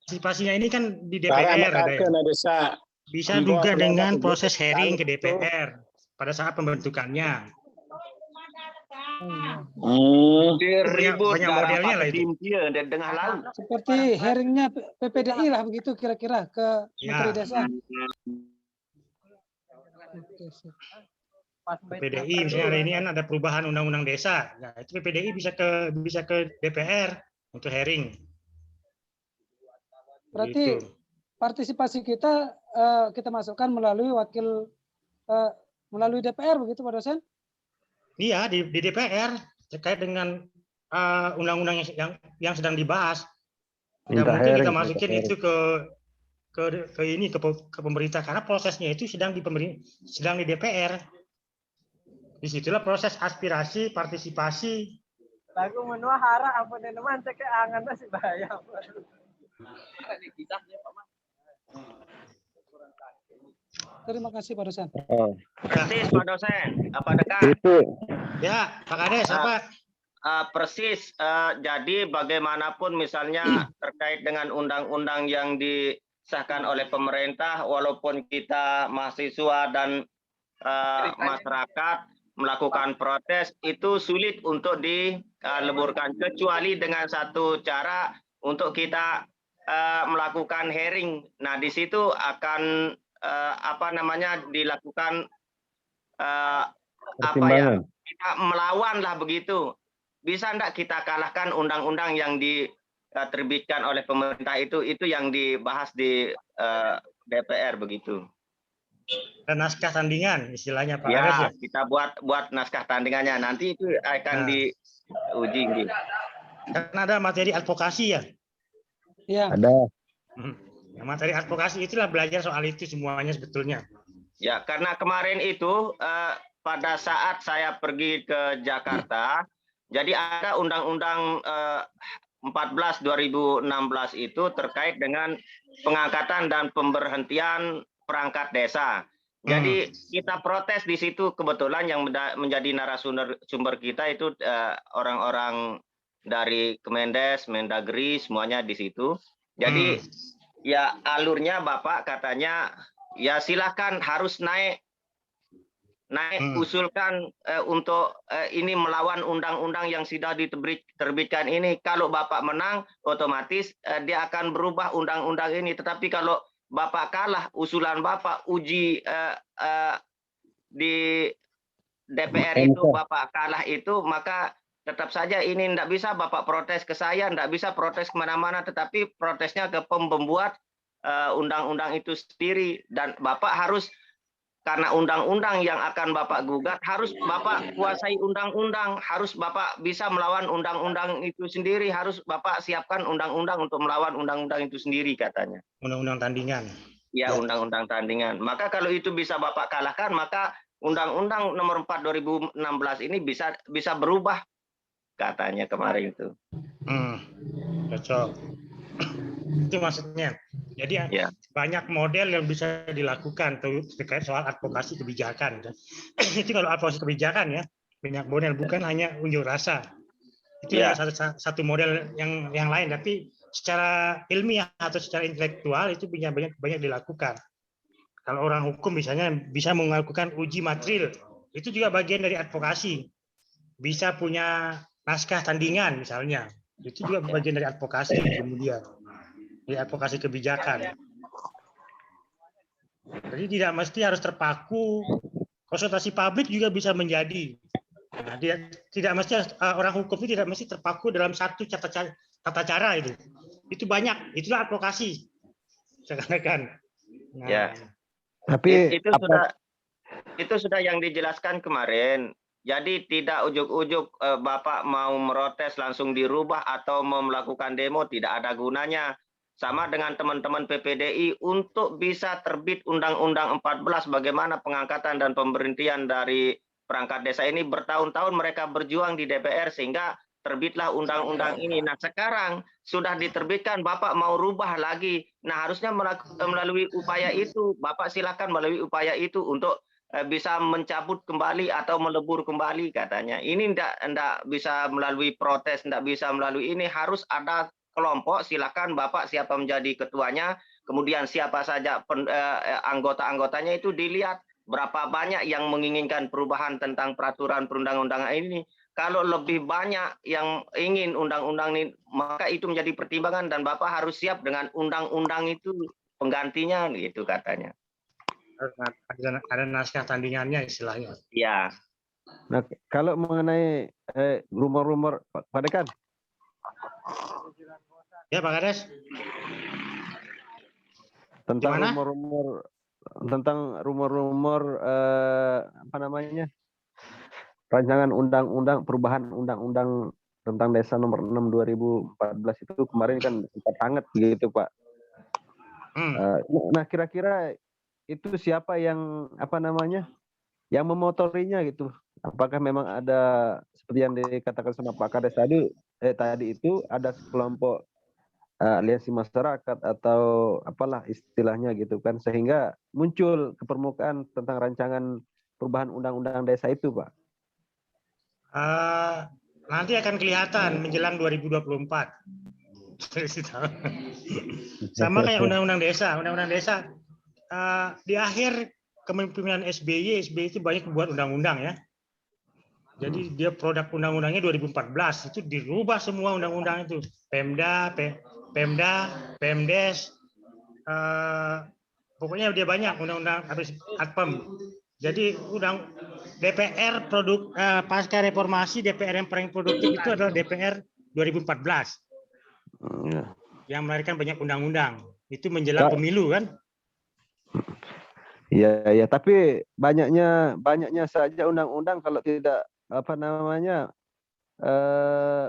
Partisipasinya ini kan di DPR ada ya. Bisa juga dengan proses hearing ke DPR pada saat pembentukannya. Banyak modelnya lah itu. Seperti hearingnya PPDI lah begitu kira-kira ke Menteri Desa. PPDI misalnya hari ini kan ada perubahan undang-undang desa. Nah, itu PPDI bisa ke DPR untuk hearing. Berarti partisipasi kita masukkan melalui melalui DPR begitu, Pak dosen? Iya, di DPR terkait dengan undang-undang yang sedang dibahas. Tidak mungkin kita masukin itu ke pemerintah karena prosesnya itu sedang di DPR. Disitulah proses aspirasi, partisipasi. Lagu menua hara ampun teman cek angan masih bahaya. Terima kasih Pak dosen. Persis Pak dosen, apa dekat? Ya, Pak Kades, apa? Persis. Jadi bagaimanapun misalnya terkait dengan undang-undang yang disahkan oleh pemerintah, walaupun kita mahasiswa dan masyarakat melakukan protes, itu sulit untuk dileburkan kecuali dengan satu cara untuk kita melakukan hearing. Nah, di situ akan dilakukan kita melawan lah begitu. Bisa enggak kita kalahkan undang-undang yang diterbitkan oleh pemerintah itu yang dibahas di DPR begitu. Dan naskah tandingan istilahnya Pak Ya, Kades ya. kita buat naskah tandingannya. Nanti itu akan diuji gitu. Kan ada materi advokasi ya. Iya. Ada. Yang materi advokasi itulah belajar soal itu semuanya sebetulnya. Ya, karena kemarin itu pada saat saya pergi ke Jakarta, jadi ada undang-undang 14/2016 itu terkait dengan pengangkatan dan pemberhentian perangkat desa. Jadi kita protes di situ, kebetulan yang menjadi narasumber kita itu orang-orang dari Kemendes, Mendagri, semuanya di situ. Jadi ya alurnya Bapak katanya ya silakan harus naik usulkan untuk ini melawan undang-undang yang sudah diterbitkan ini. Kalau Bapak menang, otomatis dia akan berubah undang-undang ini. Tetapi kalau Bapak kalah, usulan Bapak uji di DPR itu Bapak kalah itu, maka tetap saja ini tidak bisa Bapak protes ke saya, tidak bisa protes kemana-mana, tetapi protesnya ke pembuat undang-undang itu sendiri. Dan Bapak harus, karena undang-undang yang akan Bapak gugat, harus Bapak kuasai undang-undang, harus Bapak bisa melawan undang-undang itu sendiri, harus Bapak siapkan undang-undang untuk melawan undang-undang itu sendiri katanya. Undang-undang tandingan. Ya, undang-undang tandingan. Maka kalau itu bisa Bapak kalahkan, maka Undang-Undang Nomor 4 2016 ini bisa berubah katanya kemarin itu. Cocok. Itu maksudnya. Jadi banyak model yang bisa dilakukan terkait soal advokasi kebijakan. Itu kalau advokasi kebijakan ya, banyak model, bukan hanya unjuk rasa. Itu satu model yang lain, tapi secara ilmiah atau secara intelektual itu banyak dilakukan. Kalau orang hukum misalnya bisa melakukan uji materil, itu juga bagian dari advokasi. Bisa punya naskah tandingan misalnya, itu juga bagian dari advokasi kemudian. Di advokasi kebijakan. Jadi tidak mesti harus terpaku, konsultasi publik juga bisa menjadi. Nah, tidak mesti orang hukum itu tidak mesti terpaku dalam satu tata cara itu. Itu banyak, itulah advokasi. Seakan-akan. Nah, ya. Tapi itu sudah yang dijelaskan kemarin. Jadi tidak ujuk-ujuk Bapak mau merotes langsung dirubah atau mau melakukan demo, tidak ada gunanya. Sama dengan teman-teman PPDI untuk bisa terbit Undang-Undang 14 bagaimana pengangkatan dan pemberhentian dari perangkat desa ini, bertahun-tahun mereka berjuang di DPR sehingga terbitlah undang-undang ini. Nah, sekarang sudah diterbitkan, Bapak mau rubah lagi. Nah, harusnya melalui upaya itu, Bapak silakan melalui upaya itu untuk bisa mencabut kembali atau melebur kembali katanya. Ini enggak bisa melalui protes, enggak bisa melalui ini, harus ada kelompok, silakan Bapak siapa menjadi ketuanya, kemudian siapa saja anggota-anggotanya itu dilihat berapa banyak yang menginginkan perubahan tentang peraturan perundang-undangan ini. Kalau lebih banyak yang ingin undang-undang ini, maka itu menjadi pertimbangan dan Bapak harus siap dengan undang-undang itu penggantinya, gitu katanya. Ada naskah tandingannya istilahnya. Iya. Nah, kalau mengenai rumor-rumor, Pak Dekan. Ya, Pak Kades. Tentang rumor-rumor apa namanya? Rancangan undang-undang perubahan undang-undang tentang desa nomor 6 2014 itu kemarin kan sempat hangat begitu, Pak. Nah, kira-kira itu siapa yang apa namanya? Yang memotorinya gitu? Apakah memang ada seperti yang dikatakan sama Pak Kades tadi itu ada sekelompok aliansi masyarakat atau apalah istilahnya gitu kan, sehingga muncul ke permukaan tentang rancangan perubahan undang-undang desa itu, Pak? Nanti akan kelihatan menjelang 2024. Sama kayak undang-undang desa. Undang-undang desa di akhir kepemimpinan SBY itu banyak membuat undang-undang ya. Jadi dia produk undang-undangnya 2014 itu dirubah semua undang-undang itu. Pemda, Pemdes, pokoknya dia banyak undang-undang habis Adpem. Jadi DPR pasca reformasi, DPR yang paling produktif itu adalah DPR 2014. Yang melahirkan banyak undang-undang. Itu menjelang pemilu kan? Iya, tapi banyaknya saja undang-undang kalau tidak apa namanya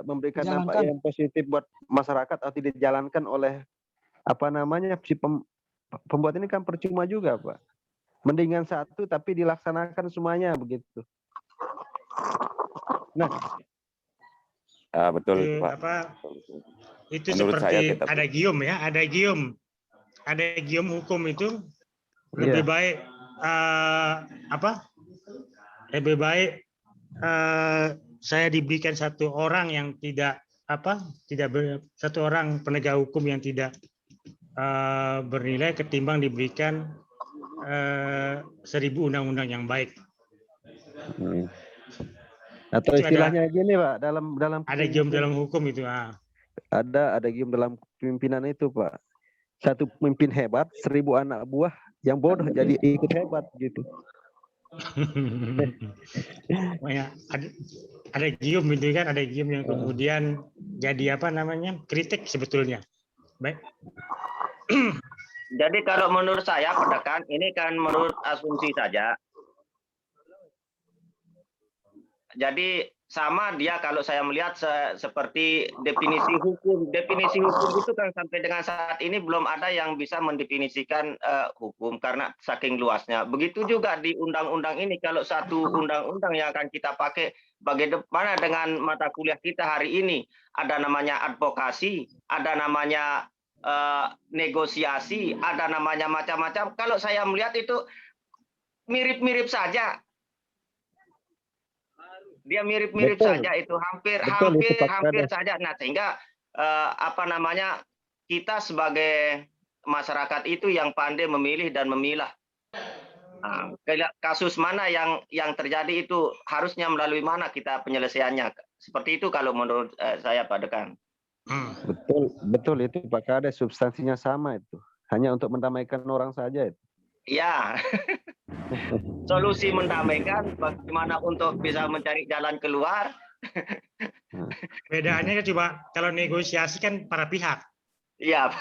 memberikan dampak yang positif buat masyarakat atau tidak dijalankan oleh apa namanya si pembuat ini kan percuma juga, Pak. Mendingan satu tapi dilaksanakan semuanya begitu. Nah, Betul Itu Pak. apa? Itu Menurut saya seperti tetap ada gium ya, ada gium hukum itu lebih baik lebih baik saya diberikan satu orang yang satu orang penegak hukum yang tidak bernilai ketimbang diberikan 1000 undang-undang yang baik. Atau Itu istilahnya gini Pak, dalam ada gium dalam hukum itu. Ada gium dalam kepemimpinan itu Pak. Satu pemimpin hebat, 1000 anak buah yang bodoh jadi ikut hebat gitu. Ada gium itu kan, ada gium yang kemudian jadi kritik sebetulnya. Baik. Jadi kalau menurut saya Pedekan, ini kan menurut asumsi saja. Jadi sama dia kalau saya melihat seperti definisi hukum. Definisi hukum itu kan sampai dengan saat ini belum ada yang bisa mendefinisikan hukum karena saking luasnya. Begitu juga di undang-undang ini, kalau satu undang-undang yang akan kita pakai bagaimana dengan mata kuliah kita hari ini. Ada namanya advokasi, ada namanya negosiasi, ada namanya macam-macam. Kalau saya melihat itu mirip-mirip saja. Dia mirip-mirip saja, itu hampir saja. Nah, sehingga kita sebagai masyarakat itu yang pandai memilih dan memilah. Nah, kasus mana yang terjadi itu harusnya melalui mana kita penyelesaiannya. Seperti itu kalau menurut saya Pak Dekan. Betul itu Pak Kades, substansinya sama itu. Hanya untuk mendamaikan orang saja itu. Ya. Solusi mendamaikan, bagaimana untuk bisa mencari jalan keluar. Bedanya kan coba kalau negosiasi kan para pihak. Iya.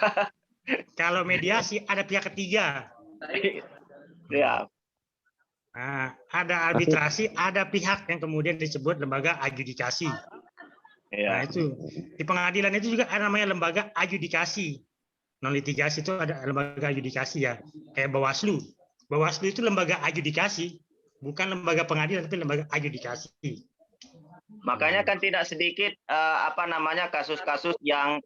Kalau mediasi ada pihak ketiga. Iya. Nah, ada arbitrasi, ada pihak yang kemudian disebut lembaga adjudikasi. Nah, itu di pengadilan itu juga ada namanya lembaga adjudikasi. Non litigasi itu ada lembaga adjudikasi ya, kayak Bawaslu. Bawaslu itu lembaga adjudikasi, bukan lembaga pengadilan tapi lembaga adjudikasi. Makanya kan tidak sedikit kasus-kasus yang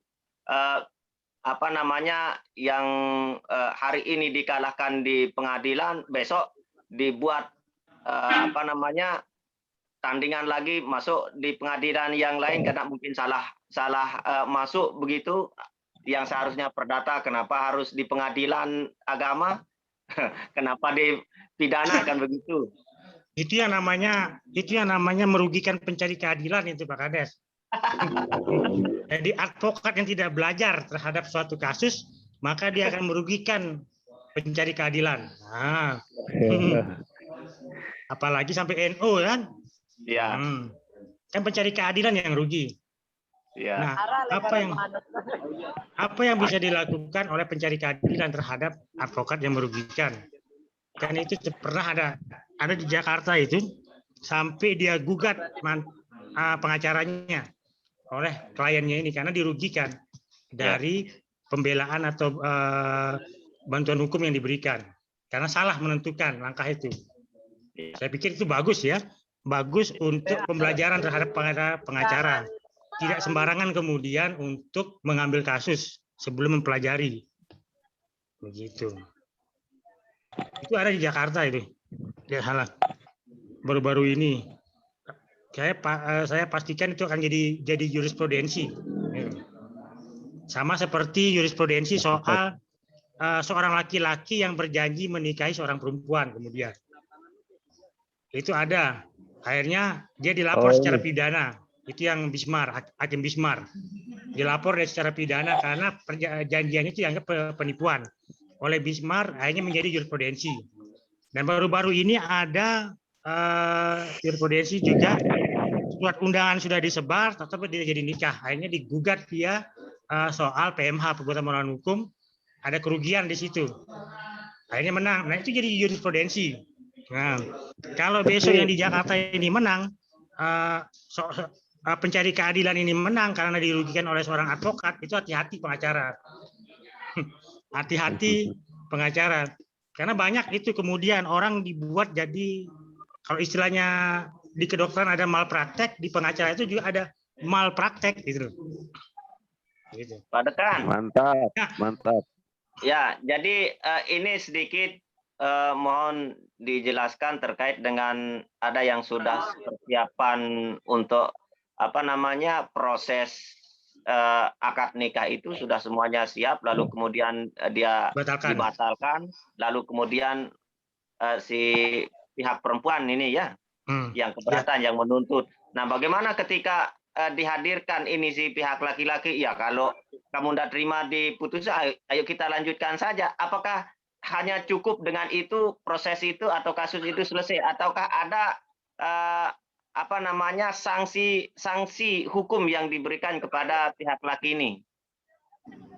hari ini dikalahkan di pengadilan, besok dibuat tandingan lagi masuk di pengadilan yang lain karena mungkin salah masuk begitu. Yang seharusnya perdata, kenapa harus di pengadilan agama? Kenapa di pidana kan begitu? Itu yang namanya merugikan pencari keadilan itu Pak Kades. Jadi advokat yang tidak belajar terhadap suatu kasus, maka dia akan merugikan pencari keadilan. Nah. Apalagi sampai NU kan? Ya. Kan pencari keadilan yang rugi. Ya. Nah, apa yang bisa dilakukan oleh pencari keadilan terhadap advokat yang merugikan? Kan itu pernah ada di Jakarta itu sampai dia gugat pengacaranya oleh kliennya ini karena dirugikan dari pembelaan atau bantuan hukum yang diberikan karena salah menentukan langkah itu. Saya pikir itu bagus ya, bagus untuk pembelajaran terhadap pengacara. Tidak sembarangan kemudian untuk mengambil kasus sebelum mempelajari. Begitu. Itu ada di Jakarta itu. Lihat hal baru-baru ini. Saya pastikan itu akan jadi jurisprudensi. Sama seperti jurisprudensi soal seorang laki-laki yang berjanji menikahi seorang perempuan kemudian. Itu ada. Akhirnya dia dilapor secara pidana. Itu yang Hakim Bismar. Dilapor secara pidana karena perjanjian itu dianggap penipuan. Oleh Bismar akhirnya menjadi jurisprudensi. Dan baru-baru ini ada jurisprudensi juga, surat undangan sudah disebar, tetapi tidak jadi nikah. Akhirnya digugat dia soal PMH, perbuatan melawan hukum, ada kerugian di situ. Akhirnya menang. Nah itu jadi jurisprudensi. Nah, kalau besok yang di Jakarta ini menang, pencari keadilan ini menang karena dirugikan oleh seorang advokat, itu hati-hati pengacara. Hati-hati pengacara. Karena banyak itu kemudian orang dibuat jadi, kalau istilahnya di kedokteran ada malpraktek, di pengacara itu juga ada malpraktek gitu. Gitu. Pak Dekan. Mantap, mantap. Ya, jadi ini sedikit mohon dijelaskan terkait dengan ada yang sudah persiapan untuk apa namanya proses akad nikah itu sudah semuanya siap, lalu kemudian dia dibatalkan, lalu kemudian si pihak perempuan ini ya yang keberatan, yang menuntut. Nah, bagaimana ketika dihadirkan ini si pihak laki-laki, ya kalau kamu tidak terima diputuskan, ayo kita lanjutkan saja. Apakah hanya cukup dengan itu, proses itu atau kasus itu selesai, ataukah ada apa namanya sanksi hukum yang diberikan kepada pihak laki ini?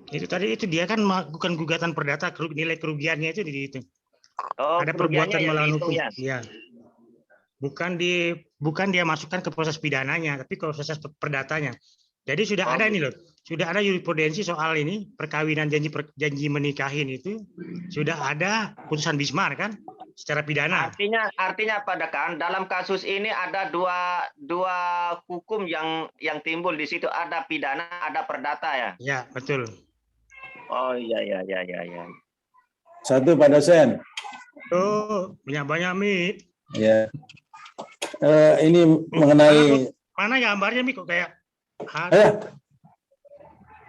Itu tadi itu dia kan melakukan gugatan perdata, nilai kerugiannya itu dihitung. Oh, Ada kerugiannya perbuatan yang melawan dihitung hukum. ya? Ya. Bukan dia masukkan ke proses pidananya, tapi ke proses perdatanya. Jadi sudah ada ini loh, sudah ada jurisprudensi soal ini perkawinan janji menikahin itu sudah ada putusan Bismar kan, secara pidana. Artinya Pak Dekan, dalam kasus ini ada dua hukum yang timbul di situ, ada pidana, ada perdata ya? Ya betul. Oh iya. Satu Pak dosen. Oh banyak Mi. Ya. Ini mengenai mana gambarnya Mi kok kayak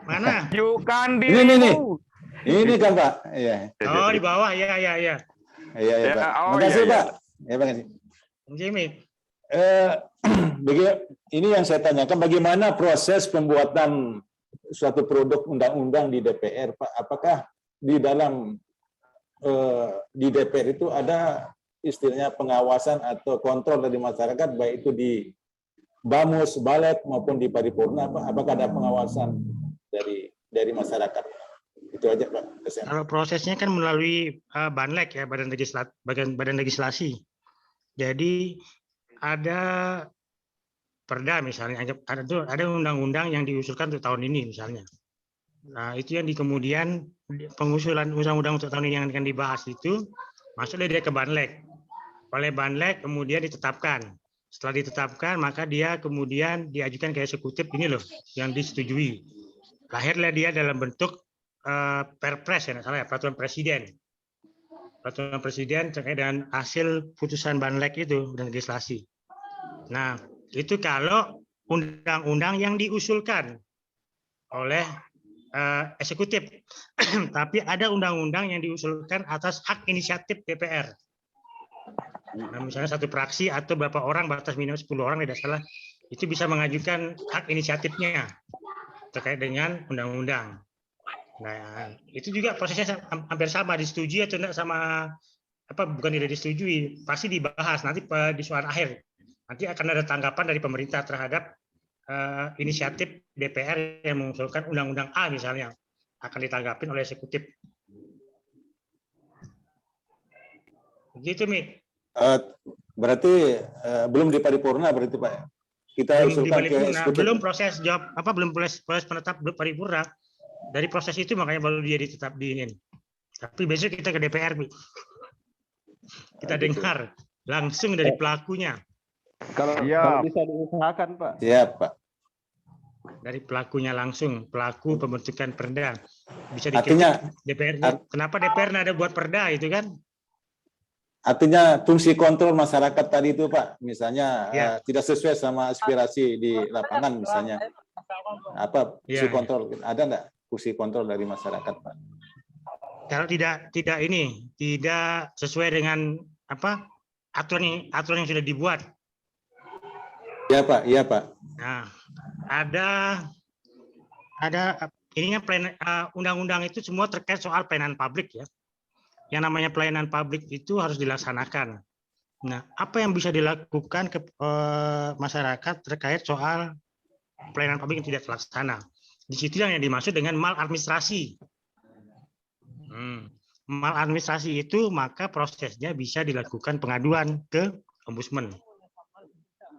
mana? Tunjukkan dirimu. Ini kan Pak. Iya. Oh di bawah ya. Iya Pak. Makasih Pak. Ya makasih. Jimmy. Ini yang saya tanyakan, bagaimana proses pembuatan suatu produk undang-undang di DPR Pak? Apakah di dalam di DPR itu ada istilahnya pengawasan atau kontrol dari masyarakat, baik itu di Bamus, Balek maupun di paripurna, apakah ada pengawasan dari masyarakat? Itu aja Pak. Kalau prosesnya kan melalui Banlek ya, badan legislasi. Jadi ada perda misalnya, ada undang-undang yang diusulkan untuk tahun ini misalnya. Nah itu yang kemudian pengusulan undang-undang untuk tahun ini yang akan dibahas itu masuk dia ke Banlek. Oleh Banlek kemudian ditetapkan. Setelah ditetapkan maka dia kemudian diajukan ke eksekutif ini loh yang disetujui. Lahirlah dia dalam bentuk Perpres ya, salah ya, peraturan presiden. Peraturan presiden terkait dengan hasil putusan Banlek itu dan legislasi. Nah, itu kalau undang-undang yang diusulkan oleh eksekutif. Tapi ada undang-undang yang diusulkan atas hak inisiatif DPR. Nah, misalnya satu fraksi atau berapa orang, batas minimal 10 orang tidak salah, itu bisa mengajukan hak inisiatifnya terkait dengan undang-undang. Nah, itu juga prosesnya hampir sama, disetujui atau tidak sama bukan tidak disetujui, pasti dibahas nanti di soal akhir. Nanti akan ada tanggapan dari pemerintah terhadap inisiatif DPR yang mengusulkan undang-undang A misalnya, akan ditanggapin oleh eksekutif. Begitu, Mi. Berarti belum di paripurna berarti Pak. Kita usulkan ke eksekutif. Belum proses belum proses penetap paripurna. Dari proses itu makanya baru dia ditetap diinin. Tapi besok kita ke DPR, Mi. Kita dengar langsung dari pelakunya. Kalau bisa diusahakan Pak. Iya Pak. Dari pelakunya langsung, pelaku pembentukan perda. Bisa artinya DPR. Kenapa DPR ada buat perda itu kan? Artinya fungsi kontrol masyarakat tadi itu Pak, misalnya tidak sesuai sama aspirasi di lapangan misalnya. Fungsi kontrol ada enggak fungsi kontrol dari masyarakat Pak? Kalau tidak sesuai dengan aturan yang sudah dibuat. Iya Pak. Nah, ada ininya undang-undang itu semua terkait soal pelayanan publik ya. Yang namanya pelayanan publik itu harus dilaksanakan. Nah, apa yang bisa dilakukan ke masyarakat terkait soal pelayanan publik yang tidak terlaksana? Di situ yang dimaksud dengan maladministrasi. Maladministrasi itu maka prosesnya bisa dilakukan pengaduan ke ombudsman.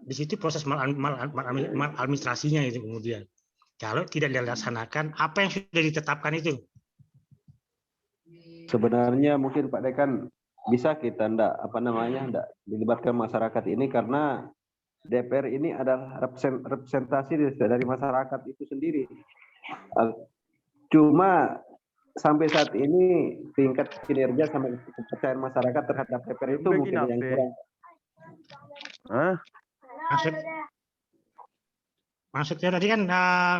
Di situ proses maladministrasinya itu kemudian. Kalau tidak dilaksanakan, apa yang sudah ditetapkan itu? Sebenarnya mungkin Pak Dekan bisa kita enggak dilibatkan masyarakat ini karena DPR ini adalah representasi dari masyarakat itu sendiri. Cuma sampai saat ini tingkat kinerja sama kepercayaan masyarakat terhadap DPR itu mungkin yang kurang. Maksudnya tadi kan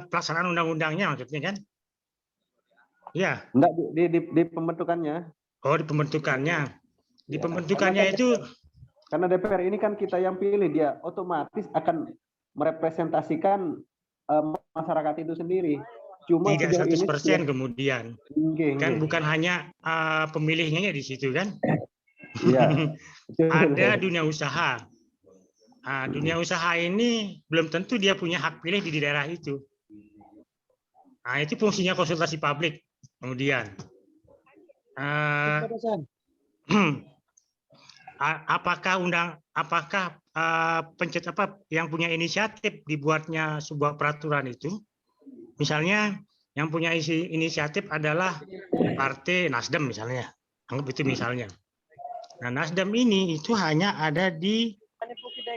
pelaksanaan undang-undangnya maksudnya kan? Iya. Enggak, di pembentukannya. Oh, di pembentukannya. Di pembentukannya itu karena DPR ini kan kita yang pilih, dia otomatis akan merepresentasikan masyarakat itu sendiri. Cuma tidak 100% kemudian. Kan bukan hanya pemilihnya di situ kan? Iya. Ada dunia usaha. Dunia usaha ini belum tentu dia punya hak pilih di daerah itu. Itu fungsinya konsultasi publik. Kemudian, apakah yang punya inisiatif dibuatnya sebuah peraturan itu? Misalnya yang punya inisiatif adalah Partai Nasdem misalnya, anggap itu misalnya. Nah, Nasdem ini itu hanya ada di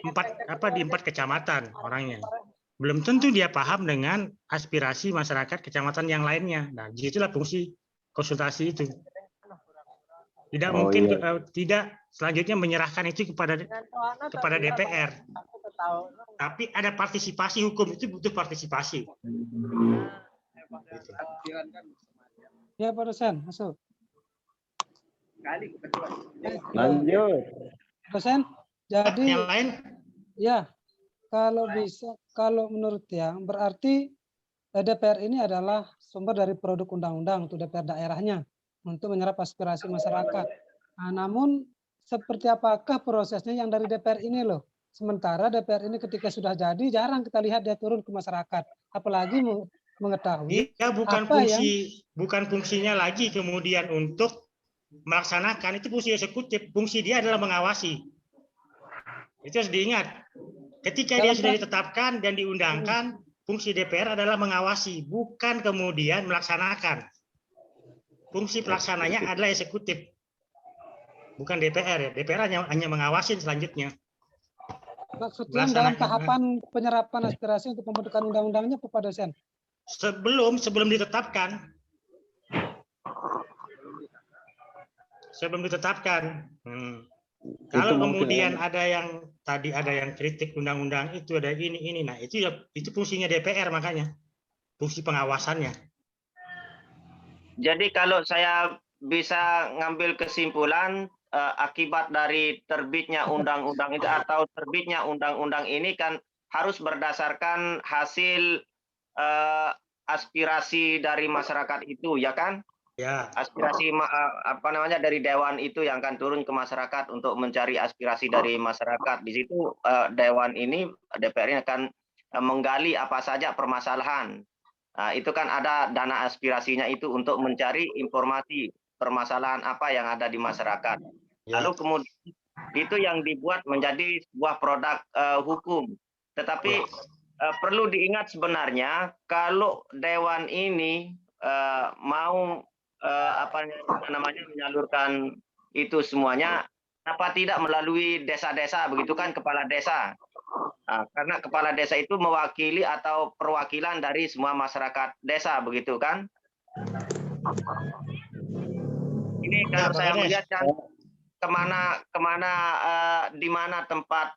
4 kecamatan orangnya. Belum tentu dia paham dengan aspirasi masyarakat kecamatan yang lainnya. Nah, disitulah fungsi konsultasi itu. Tidak mungkin tidak selanjutnya menyerahkan itu kepada DPR. Tapi ada partisipasi, hukum itu butuh partisipasi. Ya, Pak Dosen, masuk. Lanjut. Dosen, jadi yang lain? Ya, kalau menurut yang berarti DPR ini adalah sumber dari produk undang-undang untuk DPR daerahnya untuk menyerap aspirasi masyarakat. Nah, namun seperti apakah prosesnya yang dari DPR ini loh? Sementara DPR ini ketika sudah jadi jarang kita lihat dia turun ke masyarakat, apalagi mengetahui dia bukan fungsinya lagi kemudian untuk melaksanakan, itu fungsi eksekutif. Fungsi dia adalah mengawasi. Itu harus diingat. Ketika dia sudah ditetapkan dan diundangkan, fungsi DPR adalah mengawasi, bukan kemudian melaksanakan. Fungsi pelaksananya adalah eksekutif, bukan DPR. DPR hanya mengawasi selanjutnya. Maksudnya dalam tahapan penyerapan aspirasi untuk pembentukan undang-undangnya, Pak Dosen? Sebelum ditetapkan. Sebelum ditetapkan. Kalau kemudian ada yang kritik undang-undang itu, ada ini, nah itu fungsinya DPR, makanya fungsi pengawasannya. Jadi kalau saya bisa ngambil kesimpulan, akibat dari terbitnya undang-undang itu atau terbitnya undang-undang ini kan harus berdasarkan hasil aspirasi dari masyarakat itu, ya kan? Ya. Aspirasi dari dewan itu yang akan turun ke masyarakat untuk mencari aspirasi dari masyarakat. Di situ dewan ini, DPR ini akan menggali apa saja permasalahan. Itu kan ada dana aspirasinya itu untuk mencari informasi permasalahan apa yang ada di masyarakat. Lalu kemudian itu yang dibuat menjadi sebuah produk hukum. Tetapi perlu diingat sebenarnya kalau dewan ini mau menyalurkan itu semuanya, kenapa tidak melalui desa-desa, begitu kan, kepala desa. Karena kepala desa itu mewakili atau perwakilan dari semua masyarakat desa, begitu kan? Ini kalau saya melihat kan di mana tempat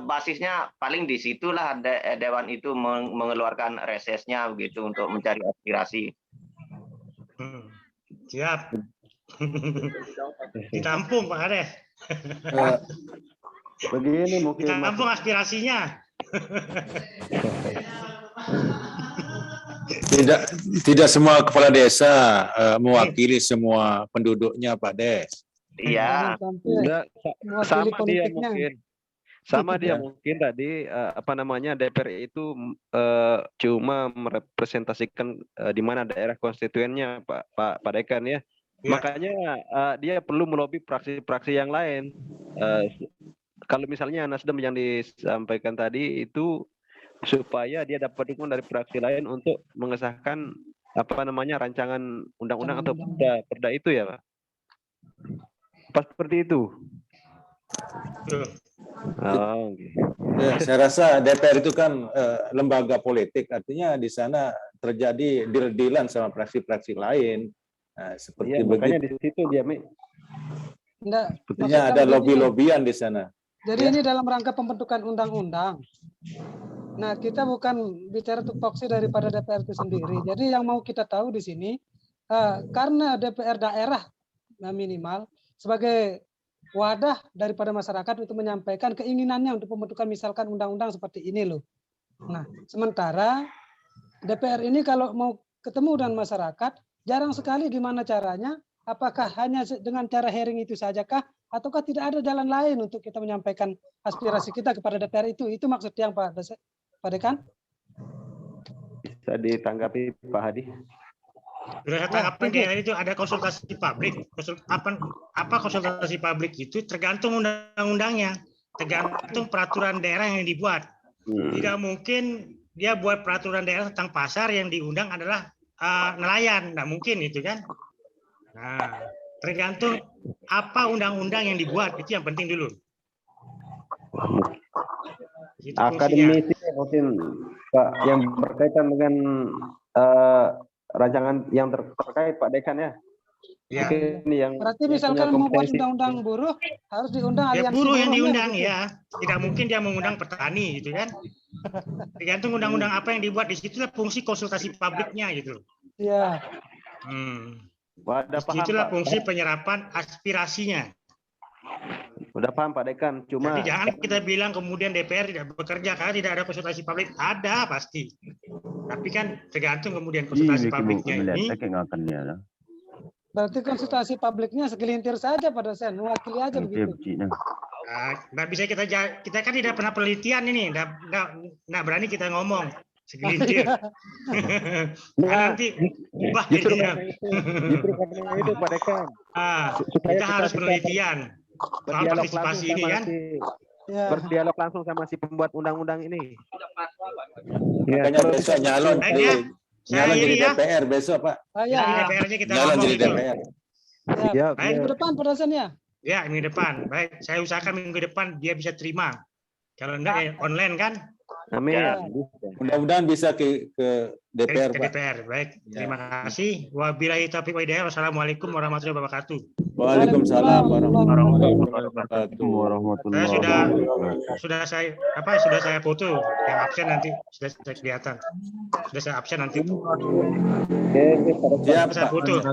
basisnya, paling disitulah dewan itu mengeluarkan resesnya begitu untuk mencari aspirasi. Siap. Ditampung Pak Ades. Begini mungkin. Ditampung aspirasinya. Tidak semua kepala desa mewakili semua penduduknya, Pak Des. Iya. Sama dia mungkin. Sama dia mungkin tadi DPR itu cuma merepresentasikan di mana daerah konstituennya Pak Dekan ya. Makanya dia perlu melobi fraksi-fraksi yang lain. Kalau misalnya Nasdem yang disampaikan tadi itu supaya dia dapat dukungan dari fraksi lain untuk mengesahkan rancangan undang-undang atau perda itu ya, Pak. Pas seperti itu. Oh, okay. Ya, saya rasa DPR itu kan lembaga politik, artinya di sana terjadi deal-dealan sama fraksi-fraksi lain. Nah, seperti Iya, makanya begitu. di situ dia, Mi. Enggak, Sepertinya maksud ada kami gini. lobby-lobbyan di sana. Jadi Ya. ini dalam rangka pembentukan undang-undang. Nah, kita bukan bicara tupoksi daripada DPR itu sendiri. Jadi yang mau kita tahu di sini, karena DPR daerah minimal sebagai wadah daripada masyarakat untuk menyampaikan keinginannya untuk pembentukan misalkan undang-undang seperti ini loh. Nah, sementara DPR ini kalau mau ketemu dengan masyarakat, jarang sekali gimana caranya, apakah hanya dengan cara hearing itu sajakah, ataukah tidak ada jalan lain untuk kita menyampaikan aspirasi kita kepada DPR itu maksud yang Pak Dekan? Bisa ditanggapi Pak Hadi. Sudah saya tanggapin itu ada konsultasi publik. Apa konsultasi publik itu tergantung undang-undangnya, tergantung peraturan daerah yang dibuat. Tidak mungkin dia buat peraturan daerah tentang pasar yang diundang adalah nelayan, tidak mungkin itu kan. Nah, tergantung apa undang-undang yang dibuat, itu yang penting dulu. Itu Akademisi mungkin Pak yang berkaitan dengan rancangan yang terkait Pak Dekan ya. Ya. Yang berarti misalkan membuat undang-undang buruh harus diundang aliansi buruh yang diundang gitu. ya. Tidak mungkin dia mengundang petani gitu kan. Tergantung undang-undang apa yang dibuat, di situlah fungsi konsultasi publiknya gitu. Iya. Itulah fungsi penyerapan aspirasinya. Udah paham Pak Dekan, cuma jadi jangan kita bilang kemudian DPR tidak bekerja karena tidak ada konsultasi publik. Ada pasti. Tapi kan tergantung kemudian konsultasi publiknya ini. Berarti konsultasi publiknya segelintir saja Pak dosen, mewakili aja begitu. Nggak bisa kita kan tidak pernah penelitian ini, nggak berani kita ngomong segelintir. Nanti ubah justru karena itu Pak Dekan. Kita harus penelitian soal partisipasi ini kan. Berdialog langsung sama si pembuat undang-undang ini. Makanya besok nyalon jadi DPR besok Pak. DPR-nya kita nyalon ngomong jadi itu. DPR. Minggu depan Pak dosen ya? Ya, minggu depan. Baik, saya usahakan minggu depan dia bisa terima. Kalau enggak online kan? Amin. Ya. Mudah-mudahan bisa ke DPR, ke Pak. DPR. Baik, terima kasih. Wabillahi taufiq wal hidayah. Wassalamualaikum warahmatullahi wabarakatuh. Waalaikumsalam warahmatullahi wabarakatuh. Sudah saya foto yang absen nanti sudah saya kelihatan. Sudah saya absen nanti. Siap, saya foto.